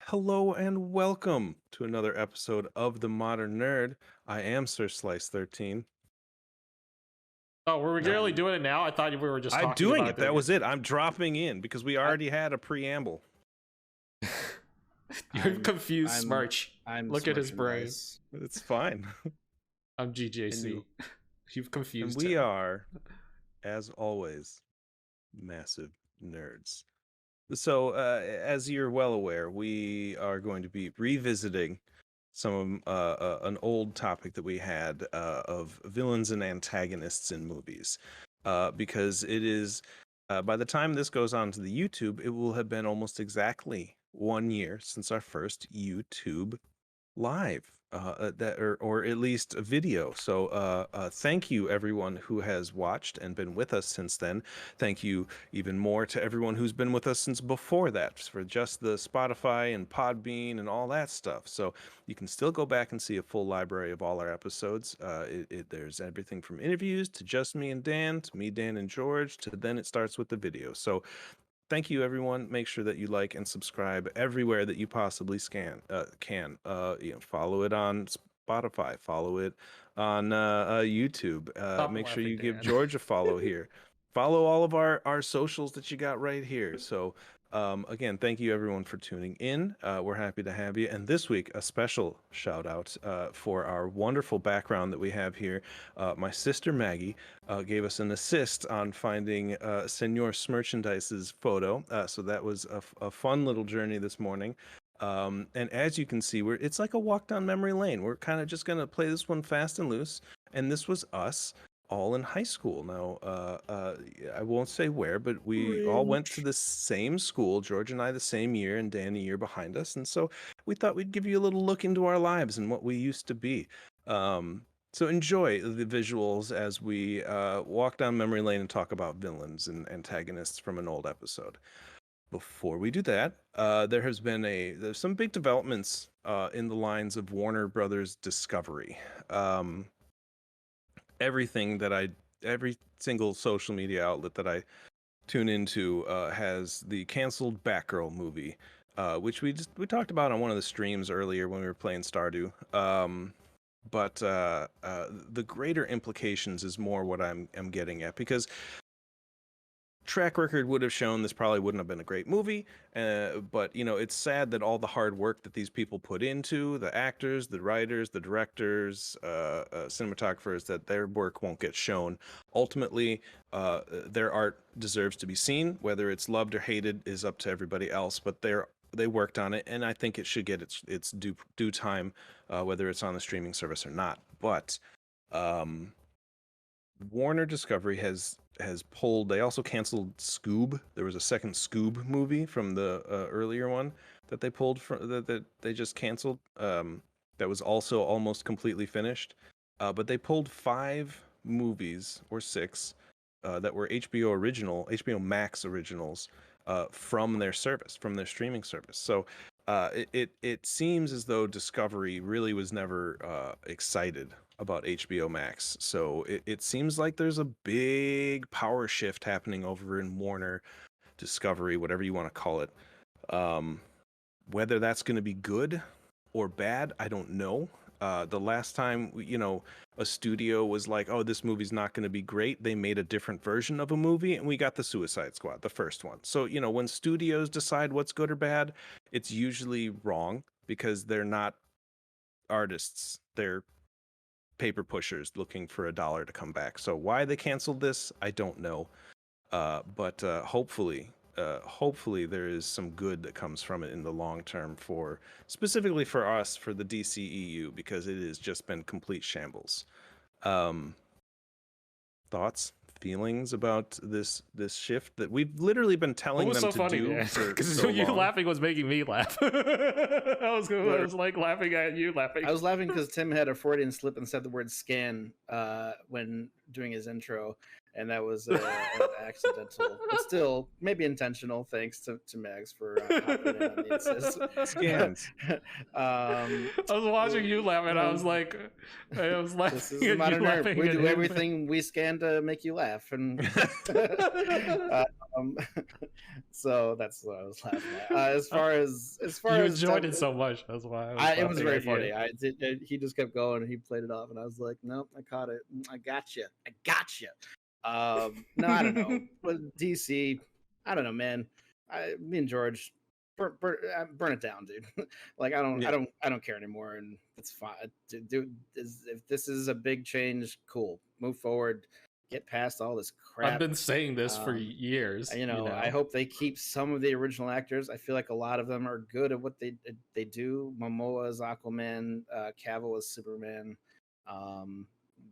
Hello and welcome to another episode of The Modern Nerd. I am Sir Slice 13. Oh, were we No, really doing it now? I thought we were just I'm talking doing about it. That was it. I'm dropping in because we already had a preamble. You're confused, I'm Smarch. Look at his brain. guys. It's fine. I'm GJC. You've And confused we him. are, as always, massive nerds. So, as you're well aware, we are going to be revisiting some an old topic that we had of villains and antagonists in movies, because it is by the time this goes on to the YouTube, it will have been almost exactly 1 year since our first YouTube live, or at least a video. So thank you everyone who has watched and been with us since then. Thank you even more to everyone who's been with us since before that, for just the Spotify and Podbean and all that stuff. So you can still go back and see a full library of all our episodes. There's everything from interviews to just me and Dan, to me, Dan, and George, to then it starts with the video. So thank you, everyone. Make sure that you like and subscribe everywhere that you possibly can. Follow it on Spotify. Follow it on YouTube. Stop Make sure laughing, you give Dan. George a follow here. Follow all of our socials that you got right here. So again, thank you everyone for tuning in. We're happy to have you. And this week, a special shout out for our wonderful background that we have here. My sister Maggie gave us an assist on finding Senor Smerchandise's photo. So that was a fun little journey this morning. And as you can see, it's like a walk down memory lane. We're kind of just going to play this one fast and loose. And this was us all in high school. Now, I won't say where, but we all went to the same school, George and I the same year, and Dan a year behind us. And so we thought we'd give you a little look into our lives and what we used to be. So enjoy the visuals as we walk down memory lane and talk about villains and antagonists from an old episode. Before we do that, there's some big developments in the lines of Warner Brothers Discovery. Every single social media outlet that I tune into has the canceled Batgirl movie, which we talked about on one of the streams earlier when we were playing Stardew. But the greater implications is more what I'm getting at, because track record would have shown this probably wouldn't have been a great movie, but it's sad that all the hard work that these people put into, the actors, the writers, the directors, cinematographers, that their work won't get shown. Ultimately, their art deserves to be seen. Whether it's loved or hated is up to everybody else, but they worked on it, and I think it should get its due time, whether it's on the streaming service or not. But Warner Discovery has pulled. They also canceled Scoob. There was a second Scoob movie from the earlier one that they pulled from that they just canceled. That was also almost completely finished, but they pulled 5 movies or 6 that were HBO Max originals from their service, from their streaming service. So it seems as though Discovery really was never excited about HBO Max. So it seems like there's a big power shift happening over in Warner Discovery, whatever you want to call it. Whether that's going to be good or bad, I don't know. The last time, a studio was like, oh, this movie's not going to be great, they made a different version of a movie, and we got the Suicide Squad, the first one. So, when studios decide what's good or bad, it's usually wrong, because they're not artists. They're paper pushers looking for a dollar to come back. So why they canceled this, I don't know. But hopefully there is some good that comes from it in the long term, specifically for us, for the DCEU, because it has just been complete shambles. Thoughts, feelings about this shift that we've literally been telling them to do for Because so you long? laughing was making me laugh. I was like laughing at you laughing. I was laughing because Tim had a Freudian slip and said the word scan when doing his intro, and that was an accidental, but still maybe intentional. Thanks to Mags for hopping in on the assist. Scans. I was watching you laugh, and I was like, this is modern art. We do everything we scan to make you laugh, and so that's what I was laughing at. As far as you enjoyed it so much, that's why it was very funny. He just kept going, and he played it off, and I was like, nope, I caught it. I got you. No, I don't know. But DC, I don't know, man. Me and George burn it down, dude. Like I don't care anymore, and it's fine. Dude, if this is a big change, cool. Move forward. Get past all this crap. I've been saying this for years. I hope they keep some of the original actors. I feel like a lot of them are good at what they do. Momoa is Aquaman, Cavill is Superman.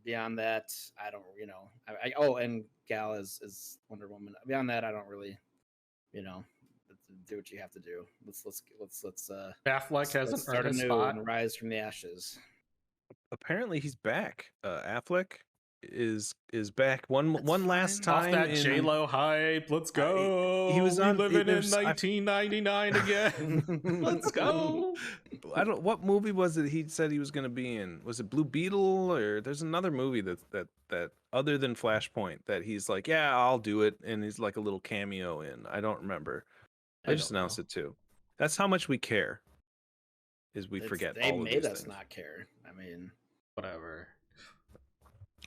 Beyond that, I don't. And Gal is Wonder Woman. Beyond that, I don't really. Do what you have to do. Let's Affleck hasn't start earned a anew spot. and rise from the ashes. Apparently he's back. Affleck is back one last time. Off that J-Lo hype. Let's go. He was on living in 1999 again. Let's go. What movie was it he said he was going to be in? Was it Blue Beetle, or there's another movie that other than Flashpoint that he's like, yeah, I'll do it, and he's like a little cameo in. I don't remember. They just announced it too. That's how much we care. Is we forget. They all of made these us things. not care. I mean, whatever.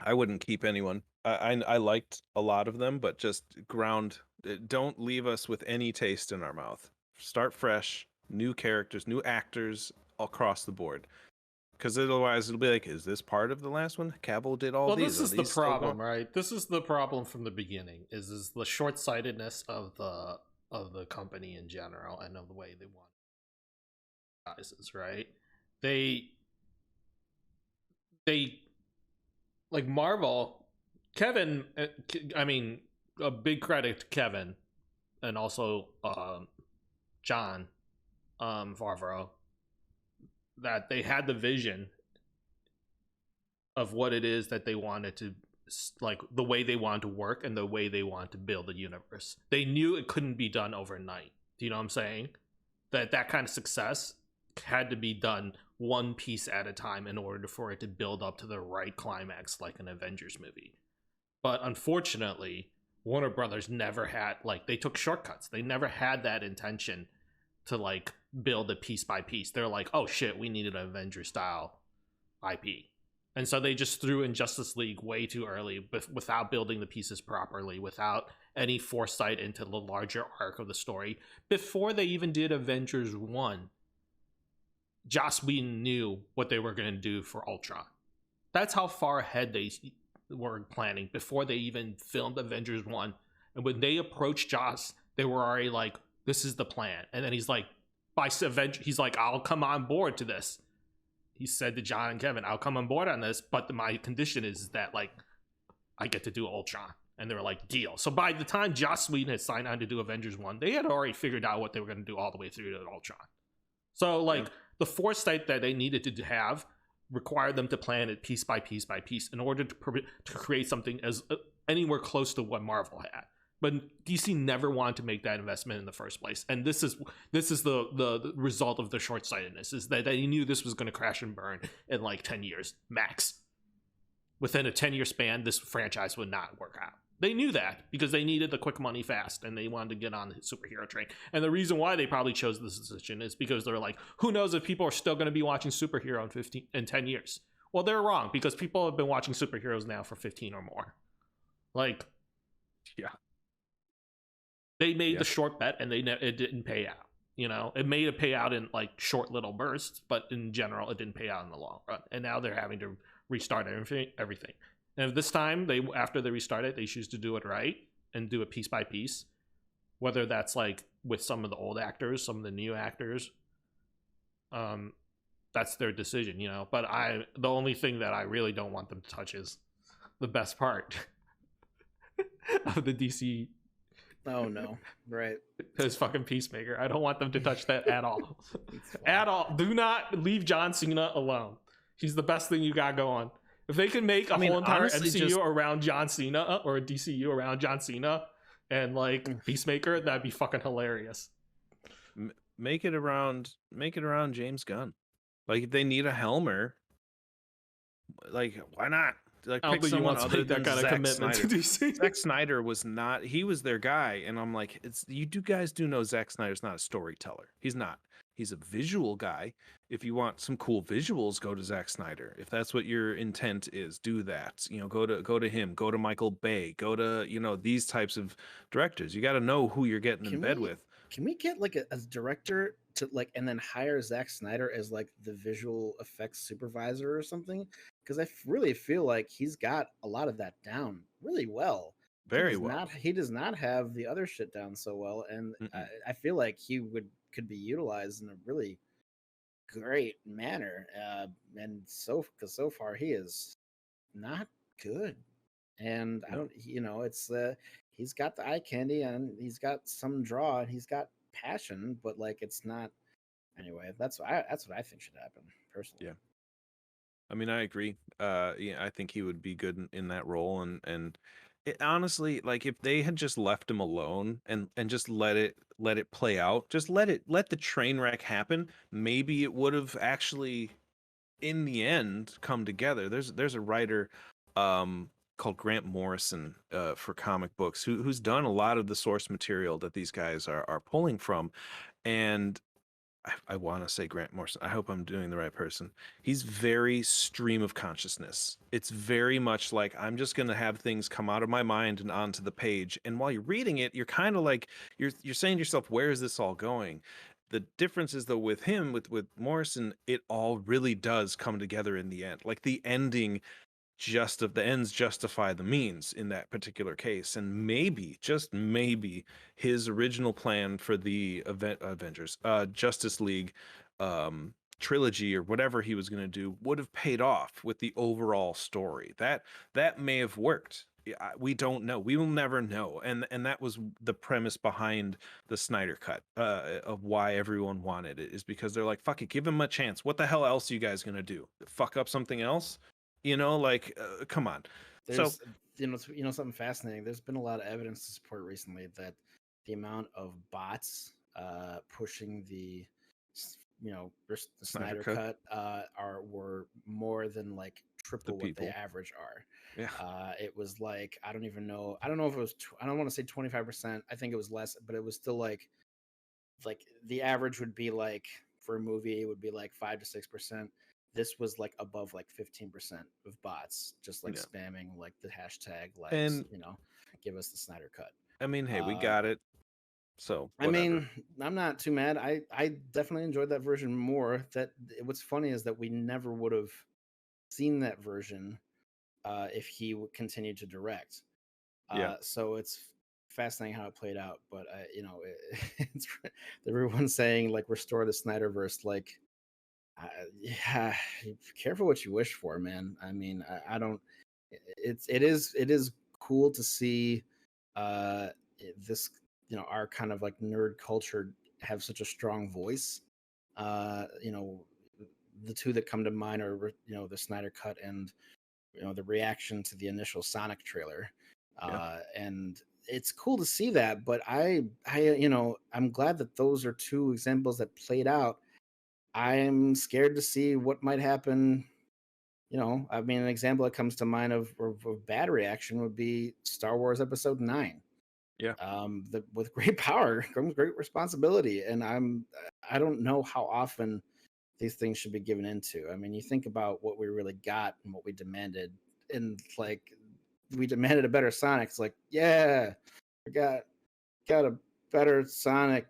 I wouldn't keep anyone. I liked a lot of them, but just don't leave us with any taste in our mouth. Start fresh, new characters, new actors across the board. Because otherwise it'll be like, is this part of the last one? Cavill did all these. Well, this is the problem, right? This is the problem from the beginning. Is the short-sightedness of the company in general and of the way they want sizes, right? They like Marvel, Kevin, I mean, a big credit to Kevin and also John Favreau, that they had the vision of what it is that they wanted to, like the way they wanted to work and the way they wanted to build the universe. They knew it couldn't be done overnight. Do you know what I'm saying? That kind of success had to be done one piece at a time in order for it to build up to the right climax, like an Avengers movie. But unfortunately, Warner Brothers never had, like, they took shortcuts. They never had that intention to like build it piece by piece. They're like, oh shit, we needed an Avengers style IP. And so they just threw in Justice League way too early, without building the pieces properly, without any foresight into the larger arc of the story. Before they even did Avengers 1, Joss Whedon knew what they were going to do for Ultron. That's how far ahead they were planning before they even filmed Avengers 1. And when they approached Joss, they were already like, this is the plan. And then he's like, he's like, I'll come on board to this. He said to John and Kevin, I'll come on board on this, but my condition is that, like, I get to do Ultron. And they were like, deal. So by the time Joss Whedon had signed on to do Avengers 1, they had already figured out what they were going to do all the way through to Ultron. So, like, the foresight that they needed to have required them to plan it piece by piece by piece in order to create something as anywhere close to what Marvel had. But DC never wanted to make that investment in the first place, and this is the result of the short-sightedness, is that they knew this was going to crash and burn in like 10 years max. Within a 10-year span, this franchise would not work out. They knew that because they needed the quick money fast, and they wanted to get on the superhero train. And the reason why they probably chose this decision is because they're like, who knows if people are still going to be watching superhero in 10 years? Well, they're wrong, because people have been watching superheroes now for 15 or more. Like, yeah. They made the short bet, and it didn't pay out. You know, it made a payout in like short little bursts, but in general, it didn't pay out in the long run. And now they're having to restart everything. And if this time, after they restart it, they choose to do it right and do it piece by piece, whether that's like with some of the old actors, some of the new actors, that's their decision, you know. But the only thing that I really don't want them to touch is the best part of the DC. Oh no, right. His fucking Peacemaker. I don't want them to touch that at all. At all. Do not leave John Cena alone. He's the best thing you got going. If they can make a whole entire honestly, MCU around John Cena or a DCU around John Cena and like Peacemaker, that'd be fucking hilarious. Make it around James Gunn. Like if they need a Helmer, like why not? Like I don't pick think you someone want to other make that than kind of Zack commitment Snyder. to DC. Zack Snyder was not. He was their guy, and I'm like, it's you guys do know Zack Snyder's not a storyteller. He's not. He's a visual guy. If you want some cool visuals, go to Zack Snyder. If that's what your intent is, do that. You know, go to him. Go to Michael Bay. Go to these types of directors. You got to know who you're getting in bed with. Can we get like a director to like, and then hire Zack Snyder as like the visual effects supervisor or something? Because really feel like he's got a lot of that down really well. Very well. He does not have the other shit down so well, and I feel like he could be utilized in a really great manner. And because so far he is not good, and I don't, it's he's got the eye candy and he's got some draw and he's got passion, but like it's not. Anyway, that's what I think should happen personally. Yeah. I mean, I agree. Yeah, I think he would be good in that role, and honestly, like if they had just left him alone and just let it play out, just let the train wreck happen, maybe it would have actually, in the end, come together. There's a writer, called Grant Morrison, for comic books, who's done a lot of the source material that these guys are pulling from, and I want to say Grant Morrison. I hope I'm doing the right person. He's very stream of consciousness. It's very much like I'm just going to have things come out of my mind and onto the page. And while you're reading it, you're kind of like you're saying to yourself, where is this all going? The difference is though with him, with Morrison, it all really does come together in the end. Like the ending, the ends justify the means in that particular case, and maybe, just maybe, his original plan for the Avengers, Justice League, trilogy or whatever he was going to do would have paid off with the overall story. That may have worked. We don't know. We will never know. And that was the premise behind the Snyder cut, of why everyone wanted it, is because they're like, fuck it, give him a chance. What the hell else are you guys gonna do? Fuck up something else? Come on. There's, something fascinating. There's been a lot of evidence to support recently that the amount of bots pushing the Snyder cut were more than like triple what the average are. Yeah. It was like I don't even know. I don't know if it was. I don't want to say 25%. I think it was less, but it was still like the average would be like for a movie it would be like 5 to 6%. This was like above like 15% of bots just like spamming like the hashtag like, and give us the Snyder cut. I mean, hey, we got it. So whatever. I mean, I'm not too mad. I definitely enjoyed that version more. What's funny is that we never would have seen that version if he would continue to direct. So it's fascinating how it played out. But it's everyone's saying like restore the Snyderverse. Like, yeah, careful what you wish for, man. I mean, I don't. It is cool to see this, our kind of like nerd culture have such a strong voice. The two that come to mind are the Snyder cut and the reaction to the initial Sonic trailer. And it's cool to see that, but I'm glad that those are two examples that played out. I'm scared to see what might happen. I mean, an example that comes to mind of bad reaction would be Star Wars Episode 9. Yeah. With great power comes great responsibility, and I don't know how often these things should be given into. I mean, you think about what we really got and what we demanded, and like we demanded a better Sonic. It's like, yeah, we got a better Sonic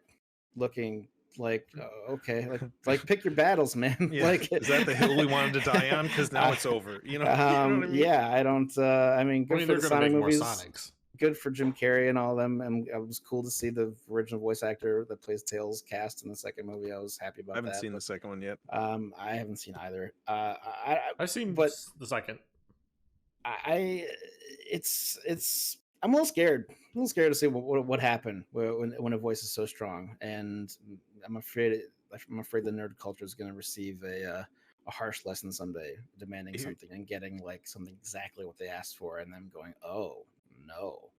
looking. Like, okay, like pick your battles, man. Yeah. Like, is that the hill we wanted to die on? Because now it's over. You know what I mean? Yeah, I don't. I mean, good for the Sonic movies. Sonics. Good for Jim Carrey and all of them, and it was cool to see the original voice actor that plays Tails cast in the second movie. I was happy about that. I haven't seen the second one yet. I haven't seen either. I've seen but the second. It's I'm a little scared. To see what happened when a voice is so strong, and I'm afraid the nerd culture is going to receive a a harsh lesson someday, demanding Here- something and getting like something exactly what they asked for, and them going, "Oh no,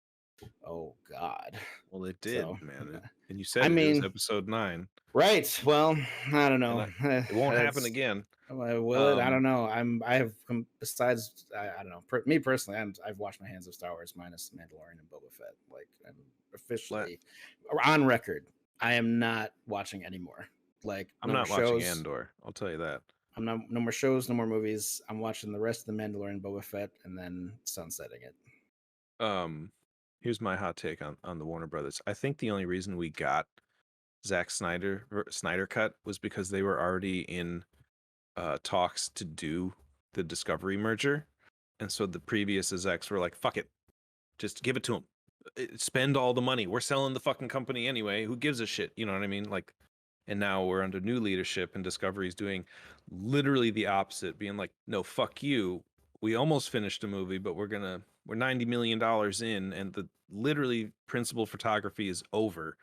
oh God." Well, it did, So, man. And you I said it was mean, episode 9, right? Well, I don't and know. it won't happen It's again. will it? I don't know. I have besides I don't know. Me personally, I've washed my hands of Star Wars minus Mandalorian and Boba Fett. Like I'm La- officially on record. I am not watching anymore. Like I'm no more not watching shows. Andor. I'll tell you that. I'm not no more shows, no more movies. I'm watching the rest of the Mandalorian, Boba Fett, and then sunsetting it. Here's my hot take on the Warner Brothers. I think the only reason we got Zack Snyder cut was because they were already in talks to do the Discovery merger, and so the previous execs were like, "Fuck it, just give it to him. Spend all the money. We're selling the fucking company anyway. Who gives a shit?" You know what I mean? Like, and now we're under new leadership, and Discovery's doing literally the opposite, being like, "No, fuck you. We almost finished a movie, but we're $90 million in, and the literally principal photography is over,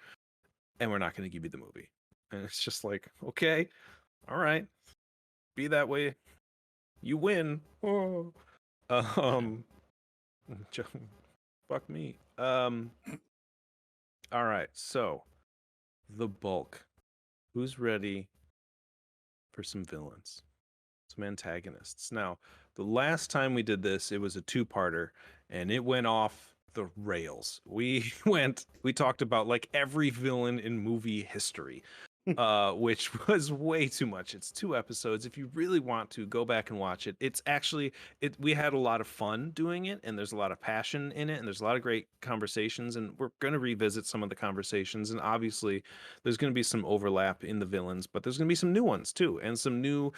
and we're not gonna give you the movie." And it's just like, okay, all right, be that way. You win. Oh. Um, fuck me. All right. So, the bulk. Who's ready for some villains, some antagonists? Now, the last time we did this, it was a two-parter, and it went off the rails. We talked about like every villain in movie history. Which was way too much. It's 2 episodes. If you really want to go back and watch it, it's actually we had a lot of fun doing it, and there's a lot of passion in it, and there's a lot of great conversations, and we're going to revisit some of the conversations, and obviously there's going to be some overlap in the villains, but there's going to be some new ones too, and some new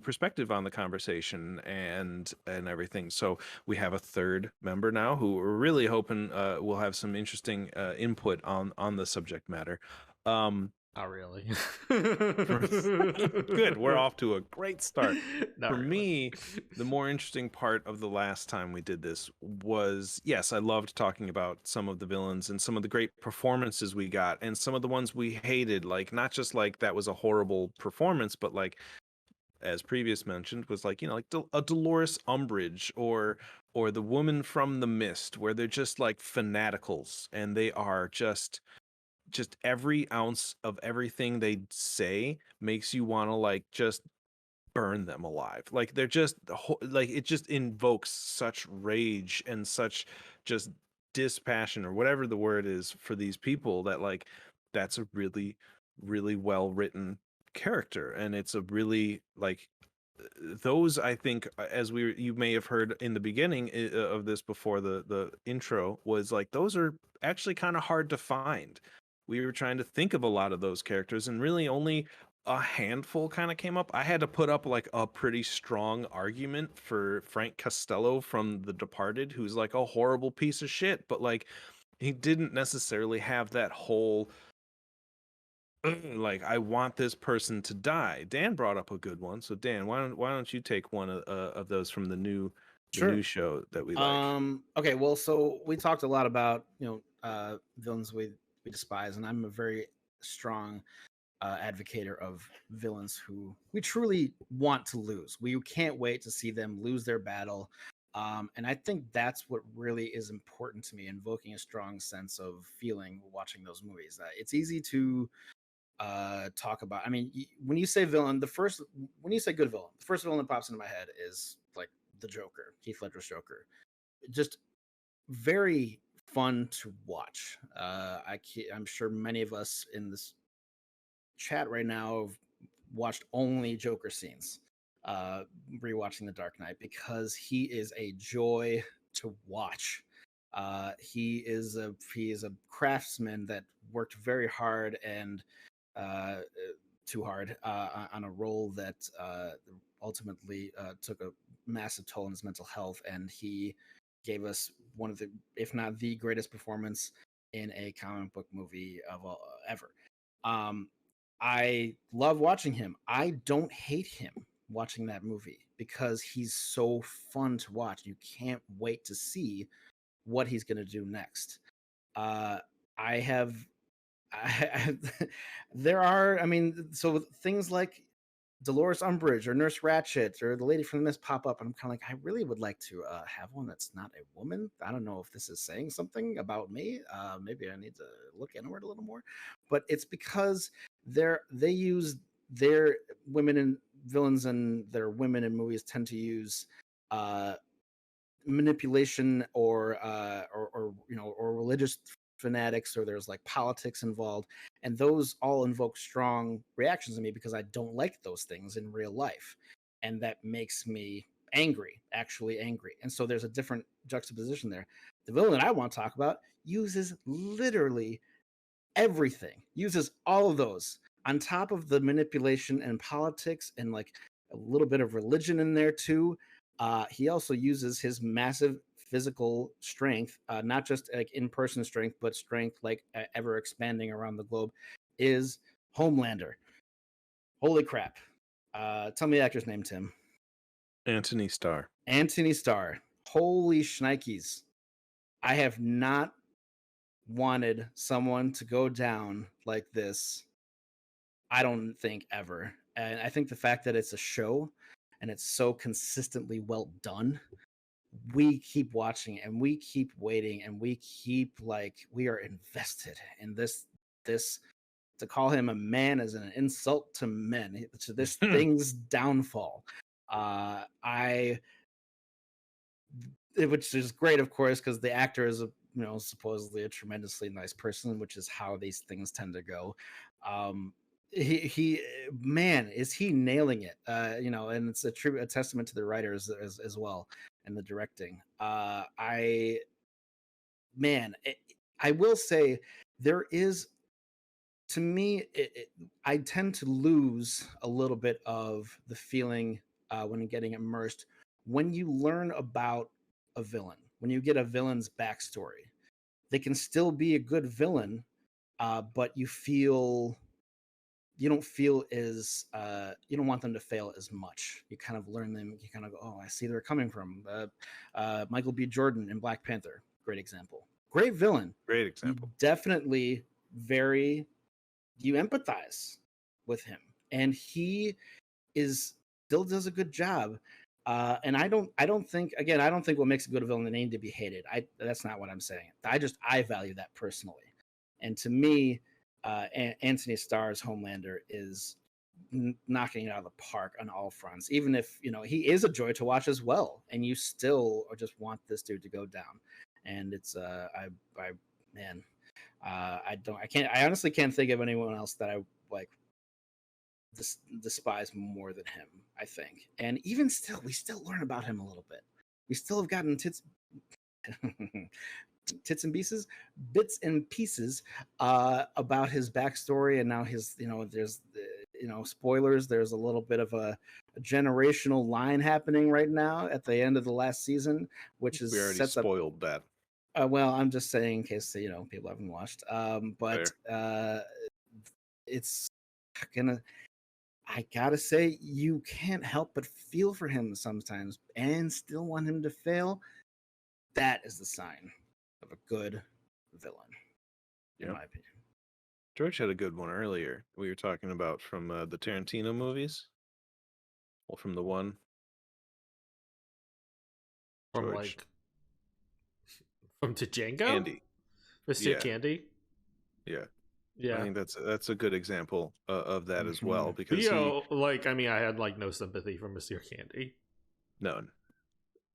perspective on the conversation and everything. So we have a third member now who we're really hoping will have some interesting input on the subject matter. Not really. Good. We're off to a great start. Not For really. me, the more interesting part of the last time we did this was, yes, I loved talking about some of the villains and some of the great performances we got and some of the ones we hated. Like, not just like that was a horrible performance, but like, as previous mentioned, was like, like a Dolores Umbridge or the woman from the Mist, where they're just like fanaticals and they are just every ounce of everything they say makes you want to like just burn them alive. Like they're just like it just invokes such rage and such just dispassion or whatever the word is for these people that like that's a really really well written character, and it's a really like those I think as you may have heard in the beginning of this before the intro was like those are actually kind of hard to find. We were trying to think of a lot of those characters and really only a handful kind of came up. I had to put up like a pretty strong argument for Frank Costello from The Departed, who's like a horrible piece of shit, but like he didn't necessarily have that whole like I want this person to die. Dan brought up a good one, so Dan, why don't you take one of those from the new Sure. show that we like? Okay, well, so we talked a lot about villains we despise, and I'm a very strong advocator of villains who we truly want to lose. We can't wait to see them lose their battle. And I think that's what really is important to me, invoking a strong sense of feeling watching those movies. It's easy to talk about. I mean, when you say villain, when you say good villain, the first villain that pops into my head is like the Joker, Heath Ledger's Joker. Just very fun to watch. I'm sure many of us in this chat right now have watched only Joker scenes, rewatching The Dark Knight, because he is a joy to watch. He is a craftsman that worked very hard and too hard on a role that ultimately took a massive toll on his mental health, and he gave us one of the, if not the greatest performance in a comic book movie of all, ever. I love watching him. I don't hate him watching that movie because he's so fun to watch. You can't wait to see what he's going to do next. I have, I, there are, I mean, so things like Dolores Umbridge or Nurse Ratched or the lady from the Mist pop up, and I'm kind of like, I really would like to have one that's not a woman. I don't know if this is saying something about me. Maybe I need to look inward a little more, but it's because they use their women and villains and their women in movies tend to use manipulation or or religious fanatics, or there's like politics involved, and those all invoke strong reactions in me because I don't like those things in real life, and that makes me angry, actually angry. And so there's a different juxtaposition there. The villain that I want to talk about uses literally everything, uses all of those on top of the manipulation and politics and like a little bit of religion in there too. He also uses his massive physical strength, not just like in-person strength, but strength like ever expanding around the globe. Is Homelander. Holy crap. Tell me the actor's name, Tim. Anthony Starr. Anthony Starr. Holy shnikes. I have not wanted someone to go down like this, I don't think, ever. And I think the fact that it's a show and it's so consistently well done, we keep watching and we keep waiting and we keep we are invested in this. To call him a man is an insult to men, to this thing's downfall. Which is great, of course, because the actor is supposedly a tremendously nice person, which is how these things tend to go. He man, is he nailing it? And it's a testament to the writers as well and the directing. I will say there is, to me, I tend to lose a little bit of the feeling when getting immersed when you learn about a villain, when you get a villain's backstory. They can still be a good villain, but you don't feel as you don't want them to fail as much. You kind of learn them. You kind of go, oh, I see where they're coming from. Michael B. Jordan in Black Panther, great example. Great villain. Great example. Definitely you empathize with him, and he still does a good job. And I don't think what makes a good villain the name to be hated. That's not what I'm saying. I value that personally, and to me, Anthony Starr's Homelander is knocking it out of the park on all fronts. Even if he is a joy to watch as well, and you still just want this dude to go down. And it's I honestly can't think of anyone else that I despise more than him, I think. And even still, we still learn about him a little bit. We still have gotten tits and bits and pieces about his backstory, and now his there's spoilers, there's a little bit of a generational line happening right now at the end of the last season, which is we already spoiled that. Well, I'm just saying in case people haven't watched. But it's gonna. I gotta say, you can't help but feel for him sometimes and still want him to fail. That is the sign of a good villain, in my opinion. George had a good one earlier. We were talking about from the Tarantino movies. Well, from the one. From from Django? Candy. Mr. Candy? Yeah. Yeah, I think that's a good example of that as well, because I had no sympathy for Mr. Candy. None.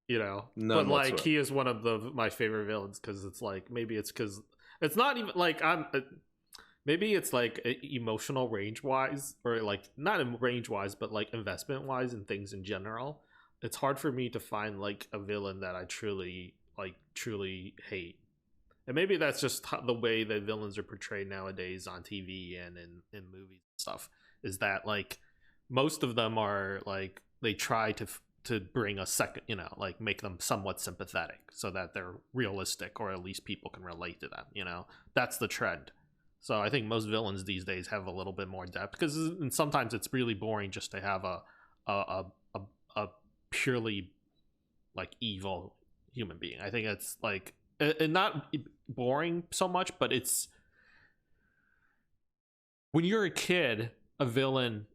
None but whatsoever. He is one of my favorite villains because it's maybe it's because it's not even I'm maybe it's emotional range wise, or not range wise, but investment wise and things in general. It's hard for me to find a villain that I truly hate. And maybe that's just the way that villains are portrayed nowadays on TV and in movies and stuff, is that most of them are they try to bring a second, make them somewhat sympathetic so that they're realistic, or at least people can relate to them. That's the trend. So I think most villains these days have a little bit more depth, because sometimes it's really boring just to have a purely evil human being. I think it's and not boring so much, but it's when you're a kid, a villain,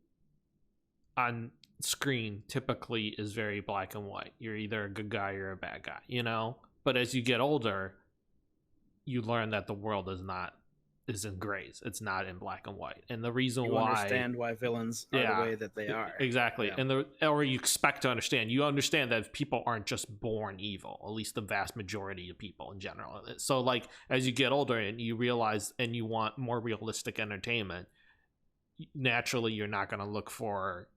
on screen typically is very black and white. You're either a good guy or a bad guy, you know? But as you get older, you learn that the world is in grays. It's not in black and white. And the reason You why understand why villains are the way that they are. Exactly. Yeah. And or you expect to understand. You understand that people aren't just born evil, at least the vast majority of people in general. So like as you get older and you realize and you want more realistic entertainment, naturally you're not going to look for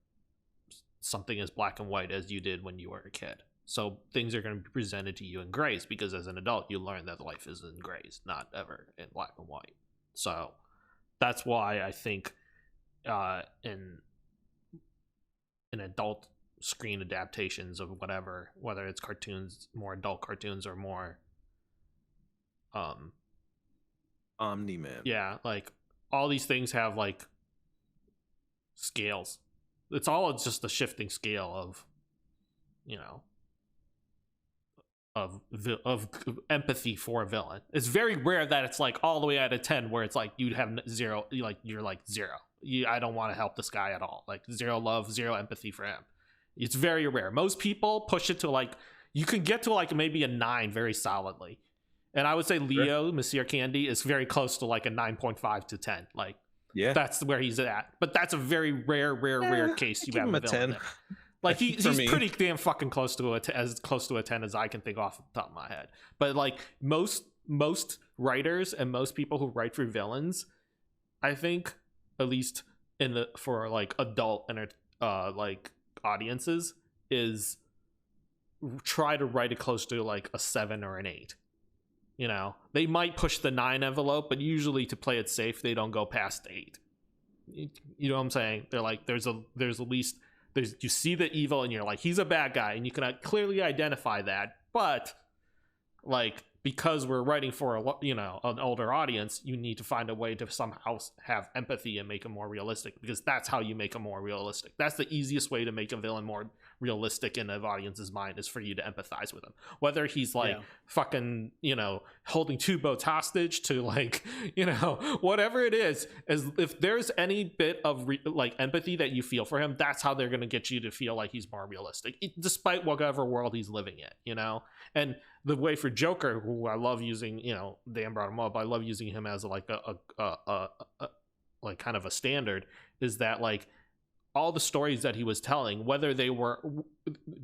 something as black and white as you did when you were a kid. So things are going to be presented to you in grays because as an adult you learn that life is in grays, not ever in black and white. So that's why I think in adult screen adaptations of whatever, whether it's cartoons, more adult cartoons or more Omni-Man. Yeah, like all these things have like scales. It's just a shifting scale of, you know, of empathy for a villain. It's very rare that it's like all the way out of 10 where it's like you'd have zero, like you're like zero. I don't want to help this guy at all. Like zero love, zero empathy for him. It's very rare. Most people push it to like, you can get to like maybe a 9 very solidly. And I would say Leo, Monsieur Candy, is very close to like a 9.5 to 10. Like, yeah, that's where he's at. But that's a very rare case you have a villain there. Like he's pretty damn fucking close to as close to a 10 as I can think off the top of my head. But like most writers and most people who write for villains, I think at least for like adult and like audiences is try to write it close to like a 7 or an 8. You know, they might push the 9 envelope, but usually to play it safe, they don't go past 8. You know what I'm saying? They're like, there's at least you see the evil and you're like, he's a bad guy, and you can clearly identify that. But like, because we're writing for an older audience, you need to find a way to somehow have empathy and make it more realistic, because that's how you make it more realistic. That's the easiest way to make a villain more realistic in an audience's mind, is for you to empathize with him, whether he's like fucking holding 2 boats hostage to like whatever it is. As if there's any bit of like empathy that you feel for him, that's how they're going to get you to feel like he's more realistic, despite whatever world he's living in. And the way for Joker, who I love using, Dan brought him up, I love using him as like a like kind of a standard, is that like all the stories that he was telling, whether they were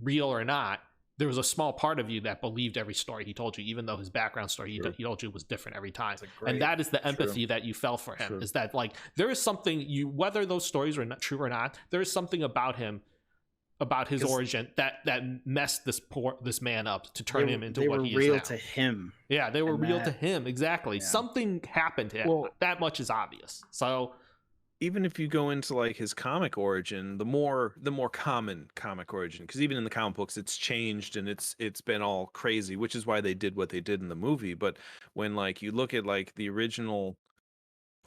real or not, there was a small part of you that believed every story he told you, even though his background story he told you was different every time. And that is the empathy that you felt for him, is that like there is something whether those stories are not true or not, there is something about him, about his origin that messed this man up to turn him into what he is now. They were real to him. Yeah, they were real to him. Exactly. Yeah. Something happened to him. Well, that much is obvious. So even if you go into like his comic origin, the more common comic origin, because even in the comic books it's changed and it's been all crazy, which is why they did what they did in the movie. But when like you look at like the original,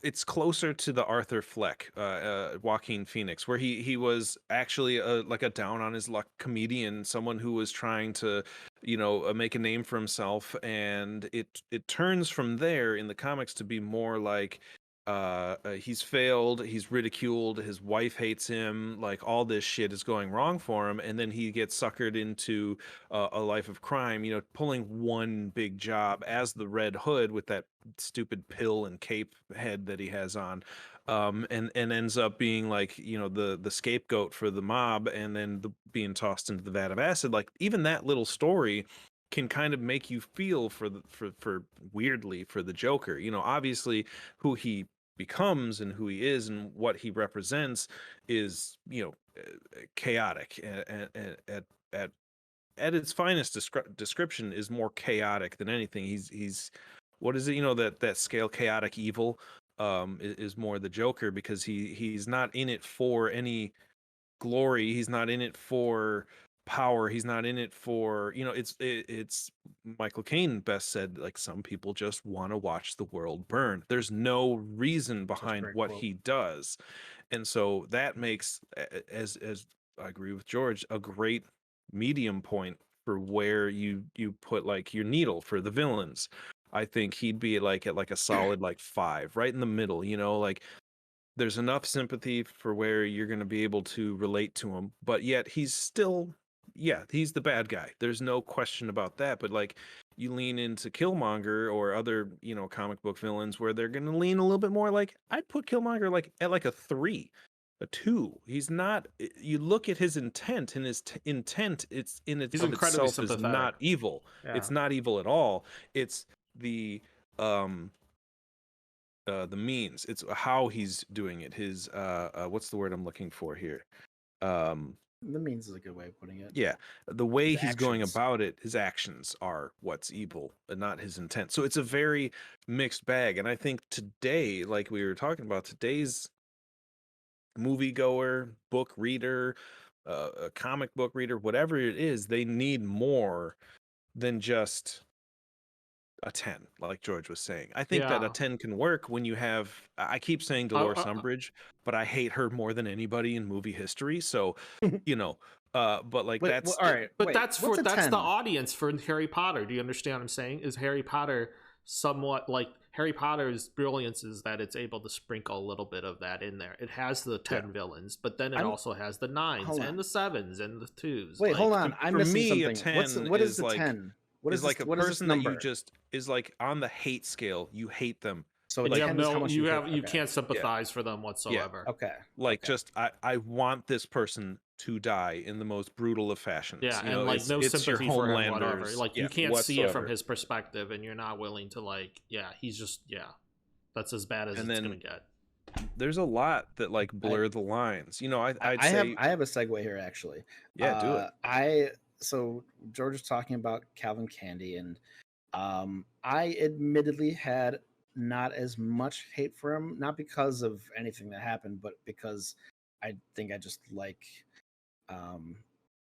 it's closer to the Arthur Fleck, Joaquin Phoenix, where he was actually like a down on his luck comedian, someone who was trying to make a name for himself, and it turns from there in the comics to be more like he's failed, he's ridiculed, his wife hates him, like all this shit is going wrong for him, and then he gets suckered into a life of crime, pulling one big job as the Red Hood with that stupid pill and cape head that he has on, and ends up being like the scapegoat for the mob, and then being tossed into the vat of acid. Like even that little story can kind of make you feel for weirdly for the Joker. Obviously who he becomes and who he is and what he represents is chaotic at its finest. Description is more chaotic than anything. He's what is it, that scale, chaotic evil, is more the Joker, because he's not in it for any glory, he's not in it for power, he's not in it for it's Michael Caine best said, like, some people just want to watch the world burn. There's no reason behind what he does, and so that makes, as I agree with George, a great medium point for where you put like your needle for the villains. I think he'd be like at like a solid like 5, right in the middle, like there's enough sympathy for where you're going to be able to relate to him, but yet he's still, yeah, he's the bad guy. There's no question about that. But like, you lean into Killmonger or other, comic book villains where they're going to lean a little bit more. Like, I'd put Killmonger like at like a 3, a 2. He's not. You look at his intent, and his intent, it's in He's of incredibly itself is sympathetic. not evil. Yeah. It's not evil at all. It's the means. It's how he's doing it. His what's the word I'm looking for here? The means is a good way of putting it. Yeah, the way His he's going actions. about it, his actions are what's evil, and not his intent. So it's a very mixed bag. And I think today, like we were talking about, today's moviegoer, book reader, a comic book reader, whatever it is, they need more than just a 10, like George was saying. I think that a Yeah. 10 can work when you have, I keep saying Dolores Umbridge, but I hate her more than anybody in movie history. So, but like Wait, that's, all right. But wait, that's what's a that's 10? the audience for Harry Potter. Do you understand what I'm saying? Is Harry Potter somewhat like Harry Potter's brilliance is that it's able to sprinkle a little bit of that in there. It has the 10 villains, but then it also has the 9s hold on. and the 7s and the 2s. Wait, like, hold on. I'm for missing me, a something. 10 What is is the like, 10? What is is like this, a what is this person that you number? just is like on the hate scale. You hate them. So and you have 10 is how no, much you hate- have, you okay. can't sympathize for them whatsoever. Okay. Like, okay. just I want this person to die in the most brutal of fashions. Yeah, You and know, like no it's your sympathy for him, whatever. Homelanders. Like Yeah, you can't see it from whatsoever. his perspective, and you're not willing to like, yeah, he's just that's as bad as And it's then gonna get. there's a lot that like blur the lines. I'd I say have a segue here actually. yeah, do it. So George was talking about Calvin Candy, and I admittedly had not as much hate for him, not because of anything that happened, but because I think I just like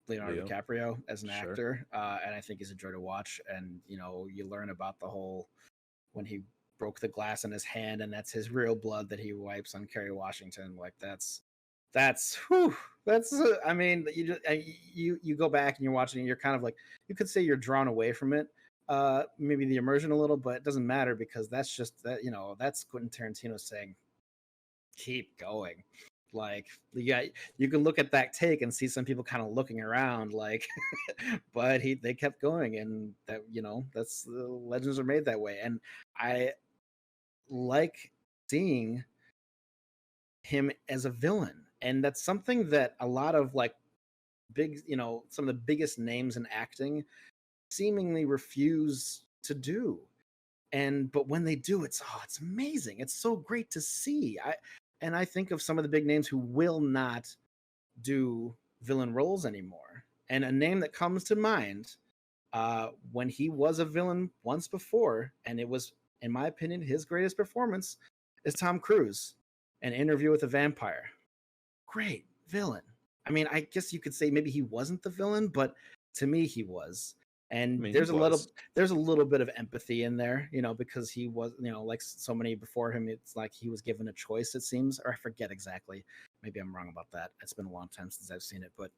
Leonardo Leo. DiCaprio as an Sure. actor, and I think he's a joy to watch. And you learn about the whole when he broke the glass in his hand, and that's his real blood that he wipes on Kerry Washington. Like whew, I mean, you go back and you're watching, and you're kind of like, you could say you're drawn away from it, maybe the immersion a little, but it doesn't matter because that's just that, that's Quentin Tarantino saying, keep going. Like, you can look at that take and see some people kind of looking around, like, but they kept going, and that that's the legends are made that way, and I like seeing him as a villain, and that's something that a lot of like big, some of the biggest names in acting seemingly refuse to do. But when they do, it's amazing. It's so great to see. I think of some of the big names who will not do villain roles anymore. And a name that comes to mind, when he was a villain once before, and it was, in my opinion, his greatest performance, is Tom Cruise, An Interview with a Vampire. Great villain. I mean, I guess you could say maybe he wasn't the villain, but to me, he was. And there's a little bit of empathy in there, because he was, like so many before him, it's like he was given a choice, it seems, or I forget exactly. Maybe I'm wrong about that. It's been a long time since I've seen it, but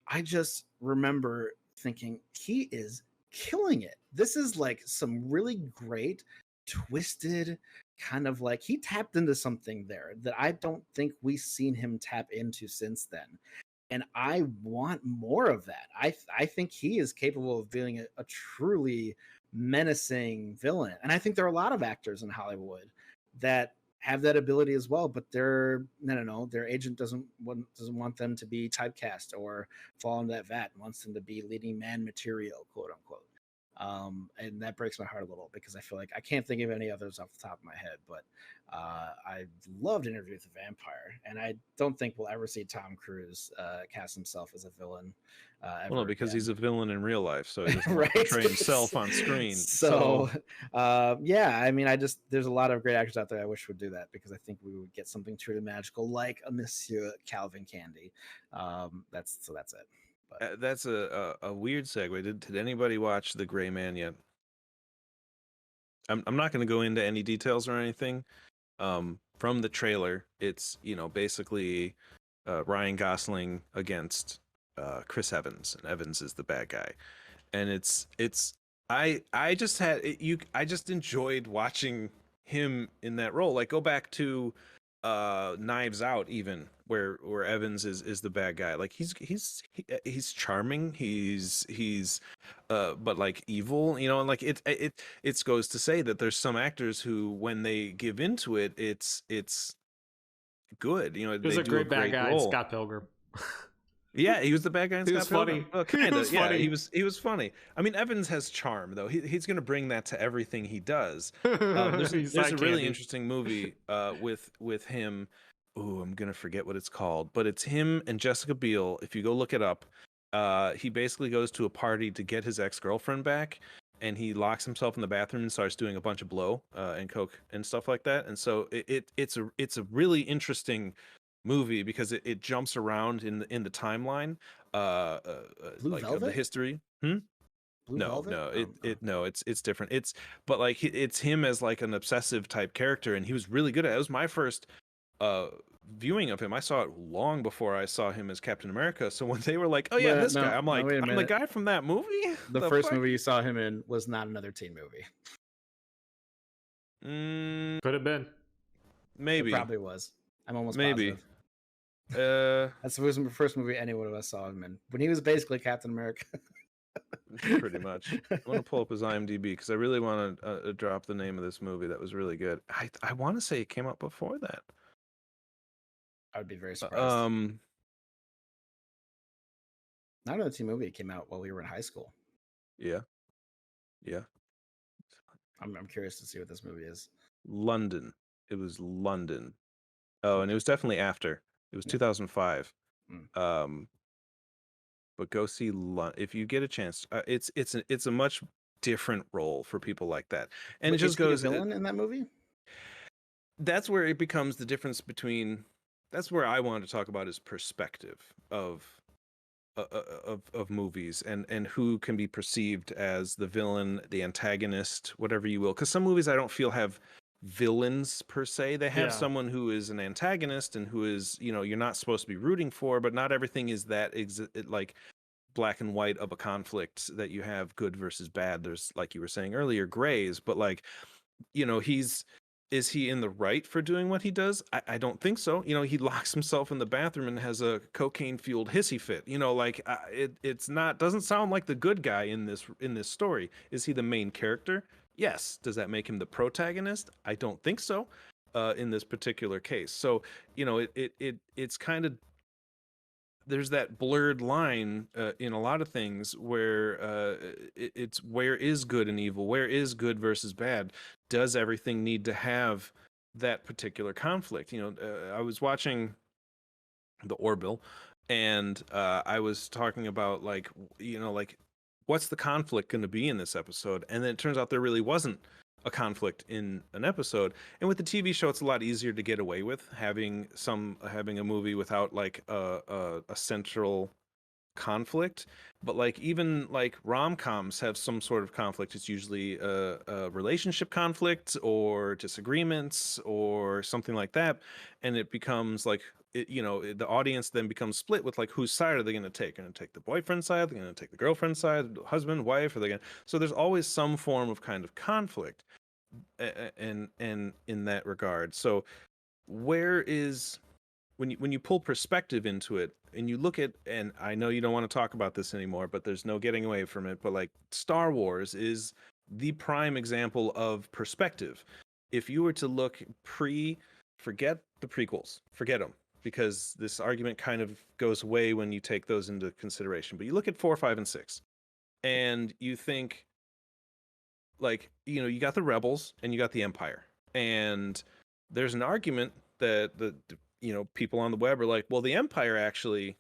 I just remember thinking he is killing it. This is like some really great, twisted kind of like, he tapped into something there that I don't think we've seen him tap into since then. And I want more of that. I think he is capable of being a truly menacing villain. And I think there are a lot of actors in Hollywood that have that ability as well, but their agent doesn't want them to be typecast or fall into that vat, and wants them to be leading man material, quote unquote. And that breaks my heart a little, because I feel like I can't think of any others off the top of my head, but I loved Interview with a Vampire, and I don't think we'll ever see Tom Cruise cast himself as a villain. Well, no, because again. he's a villain in real life, so he doesn't Right. portray himself on screen. So, yeah, I mean, there's a lot of great actors out there I wish would do that, because I think we would get something truly magical, like a Monsieur Calvin Candy. That's it. But that's a weird segue. Did anybody watch The Gray Man yet? I'm not going to go into any details or anything. From the trailer, it's basically Ryan Gosling against Chris Evans, and Evans is the bad guy, and I just enjoyed watching him in that role. Like, go back to Knives Out, even where Evans is the bad guy. Like he's charming, he's but like evil, you know, and like it goes to say that there's some actors who, when they give into it, it's good, you know, There's they a do a great bad great guy, role. Scott Pilgrim. Yeah, he was the bad guy in He Scott was Pilgrim. funny. Well, He kind was of. Yeah, funny. he was funny. I mean, Evans has charm though. He's going to bring that to everything he does. He's There's eye a really candy. interesting movie with him. Ooh, I'm gonna forget what it's called, but it's him and Jessica Biel. If you go look it up, he basically goes to a party to get his ex-girlfriend back, and he locks himself in the bathroom and starts doing a bunch of blow and coke and stuff like that. And so it's a really interesting movie because it jumps around in the timeline, Blue like of the Velvet? history. Blue No, Velvet? no, Oh, oh. no, it's different. But like it's him as like an obsessive type character, and he was really good at it. It was my first uh viewing of him. I saw it long before I saw him as Captain America. So when they were like, "Oh yeah, But this no, guy," I'm no, like, wait a "I'm the minute. guy from that movie." The first movie you saw him in was not another teen movie. Could have been. Maybe, It probably was. I'm almost maybe. positive. Uh, That's the first movie any one of us saw him in. When he was basically Captain America. pretty much. I want to pull up his IMDb because I really want to drop the name of this movie that was really good. I want to say it came out before that. I would be very surprised. Um, Not another teen movie. It came out while we were in high school. yeah, yeah. I'm curious to see what this movie is. London. It was London. Oh, and it was definitely after. It was 2005. But go see if you get a chance. It's a much different role for people like that, and But it just is he a goes. villain in that movie? That's where it becomes the difference between. That's where I wanted to talk about is perspective of movies and who can be perceived as the villain, the antagonist, whatever you will. Because some movies I don't feel have villains per se. They have someone who is an antagonist and who is, you know, you're not supposed to be rooting for, but not everything is that like black and white of a conflict that you have good versus bad. There's, like you were saying earlier, grays, but like, you know, is he in the right for doing what he does? I don't think so. You know, he locks himself in the bathroom and has a cocaine fueled hissy fit. You know, like it's not, doesn't sound like the good guy in this story. Is he the main character? Yes. Does that make him the protagonist? I don't think so. In this particular case. So, you know, it's kind of, there's that blurred line in a lot of things where it's where is good and evil, where is good versus bad. Does everything need to have that particular conflict? You know, I was watching the Orville, and I was talking about, like, you know, like, what's the conflict going to be in this episode? And then it turns out there really wasn't a conflict in an episode. And with the TV show, it's a lot easier to get away with having a movie without like a central conflict. But like even like rom-coms have some sort of conflict. It's usually a relationship conflict or disagreements or something like that, and it becomes like you know, the audience then becomes split with like whose side are they going to take? Going to take the boyfriend's side? They're going to take the girlfriend's side? Husband, wife? Are they going? So there's always some form of kind of conflict, and in that regard. So where is when you pull perspective into it and you look at, and I know you don't want to talk about this anymore, but there's no getting away from it, but like Star Wars is the prime example of perspective. If you were to look forget the prequels, forget them, because this argument kind of goes away when you take those into consideration. But you look at 4, 5, and 6, and you think, like, you know, you got the rebels and you got the Empire, and there's an argument that the you know, people on the web are like, well, the Empire actually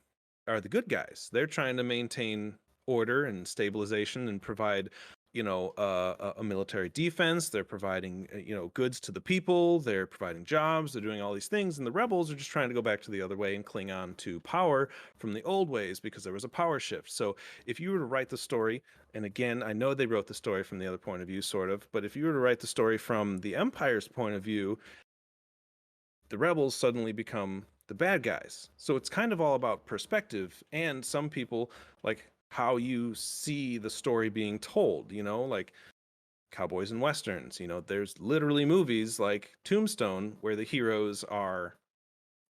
are the good guys. They're trying to maintain order and stabilization and provide, you know, a military defense. They're providing, you know, goods to the people. They're providing jobs. They're doing all these things. And the rebels are just trying to go back to the other way and cling on to power from the old ways because there was a power shift. So if you were to write the story, and again, I know they wrote the story from the other point of view, sort of, but if you were to write the story from the Empire's point of view, the rebels suddenly become the bad guys. So it's kind of all about perspective, and some people like how you see the story being told, you know, like cowboys and westerns. You know, there's literally movies like Tombstone where the heroes are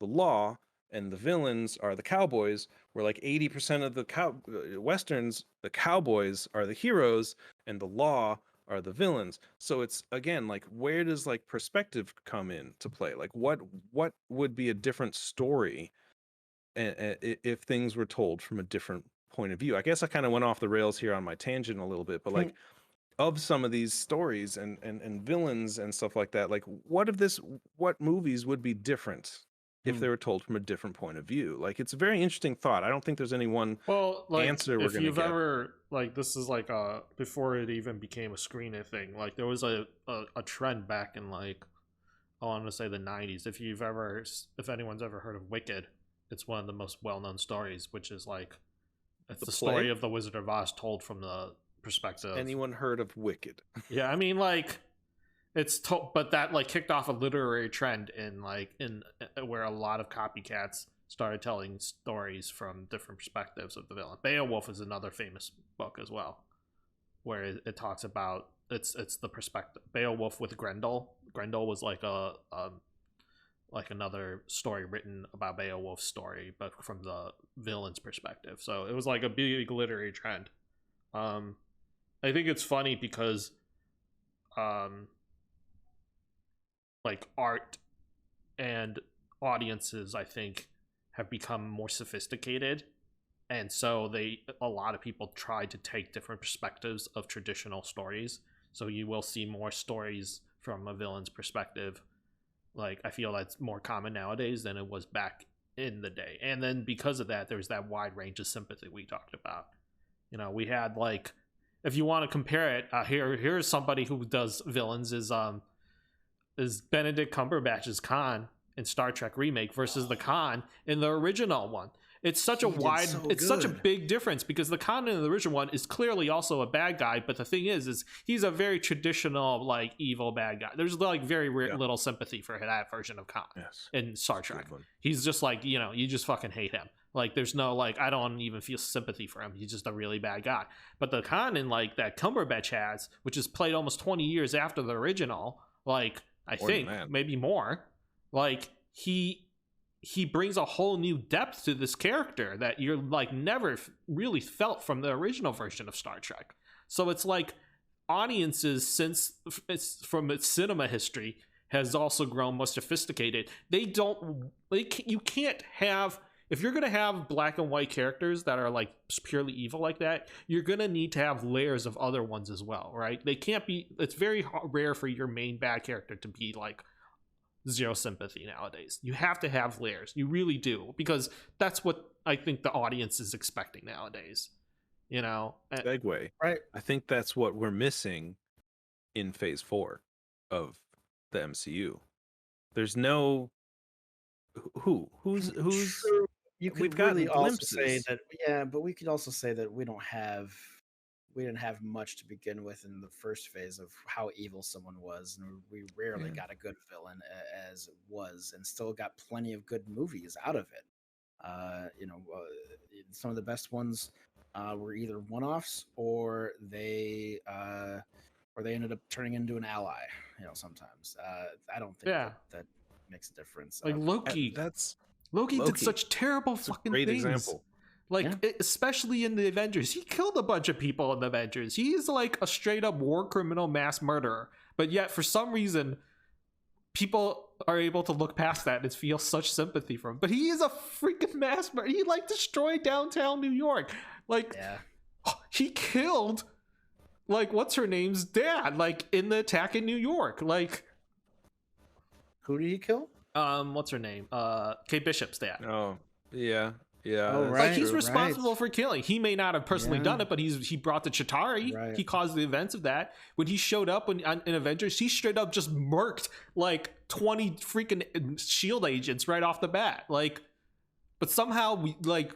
the law and the villains are the cowboys, where like 80% of the westerns, the cowboys are the heroes and the law are the villains. So it's again like, where does like perspective come in to play? Like what would be a different story if things were told from a different point of view? I guess I kind of went off the rails here on my tangent a little bit, but like of some of these stories and villains and stuff like that, like what movies would be different if they were told from a different point of view? Like, it's a very interesting thought. I don't think there's any one answer we're going to get. If you've ever, like, this is like before it even became a screening thing, like there was a trend back in like, I want to say the 90s. If anyone's ever heard of Wicked, it's one of the most well-known stories, which is like, it's the story of the Wizard of Oz told from the perspective. Has anyone heard of Wicked? Yeah, I mean, like, but that like kicked off a literary trend in where a lot of copycats started telling stories from different perspectives of the villain. Beowulf is another famous book as well, where it talks about it's the perspective. Beowulf with Grendel. Grendel was like like another story written about Beowulf's story, but from the villain's perspective. So it was like a big literary trend. I think it's funny because like art and audiences, I think, have become more sophisticated, and so a lot of people try to take different perspectives of traditional stories. So you will see more stories from a villain's perspective. Like, I feel that's more common nowadays than it was back in the day. And then because of that, there's that wide range of sympathy we talked about. You know, we had like, if you want to compare it, here's somebody who does villains is Benedict Cumberbatch's Khan in Star Trek remake versus the Khan in the original one. It's such such a big difference, because the Khan in the original one is clearly also a bad guy, but the thing is he's a very traditional like evil bad guy. There's like very little sympathy for that version of Khan in Star Trek. He's just like, you know, you just fucking hate him. Like, there's no like, I don't even feel sympathy for him. He's just a really bad guy. But the Khan in like that Cumberbatch has, which is played almost 20 years after the original, like, I think maybe more, like he brings a whole new depth to this character that you're like never really felt from the original version of Star Trek. So it's like audiences, since it's from its cinema history, has also grown more sophisticated. You can't have, if you're going to have black and white characters that are like purely evil like that, you're going to need to have layers of other ones as well, right? They can't be, it's very rare for your main bad character to be like zero sympathy nowadays. You have to have layers. You really do, because that's what I think the audience is expecting nowadays. You know? Segue. Right. I think that's what we're missing in phase 4 of the MCU. There's no who's True. You could really also say that, but we could also say that we didn't have much to begin with in the first phase of how evil someone was, and we rarely got a good villain as it was, and still got plenty of good movies out of it. Some of the best ones were either one-offs or they ended up turning into an ally. You know, sometimes I don't think that makes a difference. Like Loki. Loki did such terrible fucking great things. Example. Like, especially in the Avengers. He killed a bunch of people in the Avengers. He's like a straight up war criminal, mass murderer. But yet, for some reason, people are able to look past that and feel such sympathy for him. But he is a freaking mass murderer. He like destroyed downtown New York. Like, he killed, like, what's her name's dad, like, in the attack in New York. Like, who did he kill? What's her name? Kate Bishop's dad. Oh, yeah. Yeah. Oh, right. Like, he's responsible for killing. He may not have personally done it, but he brought the Chitauri. Right. He caused the events of that. When he showed up in Avengers, he straight up just murked like 20 freaking SHIELD agents right off the bat. Like, but somehow we like.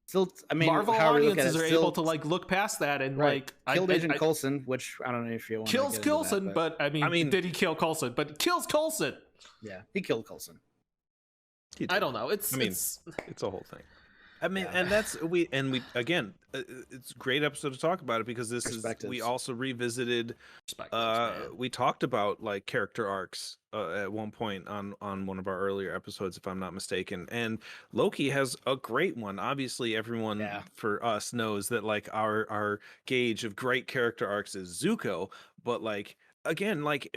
Still, I mean, Marvel audiences are able to like look past that and like killed Agent Coulson, which I don't know if you want kills to Coulson, that, but I mean, did he kill Coulson? But kills Coulson. Yeah, he killed Coulson. I don't know. It's a whole thing. I mean, Yeah. and that's we again, it's a great episode to talk about it because this is we Perspectives. also revisited. Perspectives, man. We talked about like character arcs at one point on one of our earlier episodes, if I'm not mistaken. And Loki has a great one. Obviously, everyone Yeah. for us knows that like our gauge of great character arcs is Zuko, but like again, like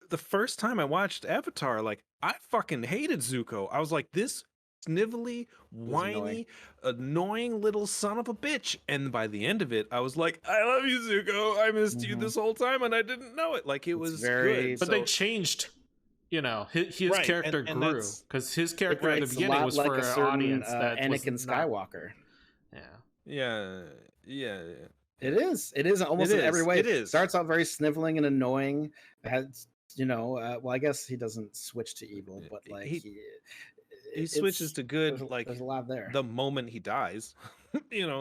the first time I watched Avatar, like I fucking hated Zuko. I was like, this snivelly, was annoying. whiny, annoying little son of a bitch. And by the end of it, I was like, I love you, Zuko. I missed you Mhm. this whole time and I didn't know it. Like it It's was very- good. But So- they changed, you know, his Right, character and grew that's- because his character at the It's a beginning lot was like for a an certain audience that was Anakin not- Skywalker. Yeah. yeah. It is. It is almost It in every is, way. it is. Starts out very sniveling and annoying. Has well, I guess he doesn't switch to evil, but like He it's- switches to good there's, like there's a lot there. the moment he dies.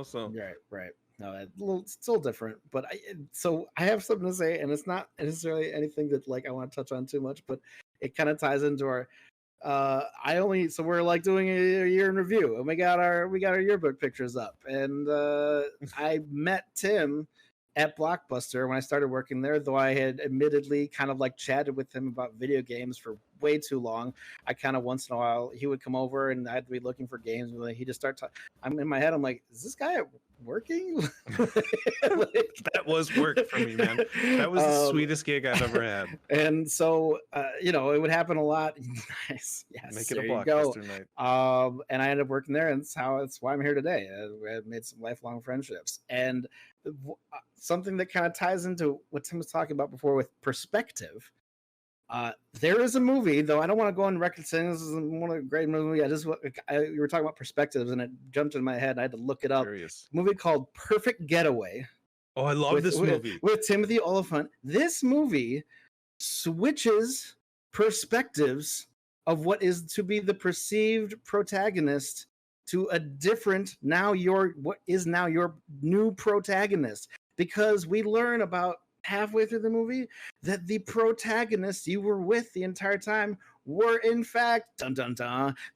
So Right. No, it's still different, but I have something to say, and it's not necessarily anything that like I want to touch on too much, but it kind of ties into our. So we're like doing a year in review, and we got our yearbook pictures up, and I met Tim at Blockbuster when I started working there, though I had admittedly kind of like chatted with him about video games for way too long. I kind of once in a while he would come over and I'd be looking for games, and he just start I'm in my head, I'm like, is this guy working? that was work for me, man. That was the sweetest gig I've ever had. And so it would happen a lot. Nice. Yes, Make it a there you go. Blockbuster night. And I ended up working there, and that's why I'm here today. I've made some lifelong friendships, and something that kind of ties into what Tim was talking about before with perspective. There is a movie, though I don't want to go on record saying this is one of the great movies. We were talking about perspectives, and it jumped in my head. I had to look it up. Curious. A movie called Perfect Getaway. Oh, I love this movie. With Timothy Oliphant. This movie switches perspectives of what is to be the perceived protagonist to a different what is now your new protagonist, because we learn about halfway through the movie that the protagonists you were with the entire time were in fact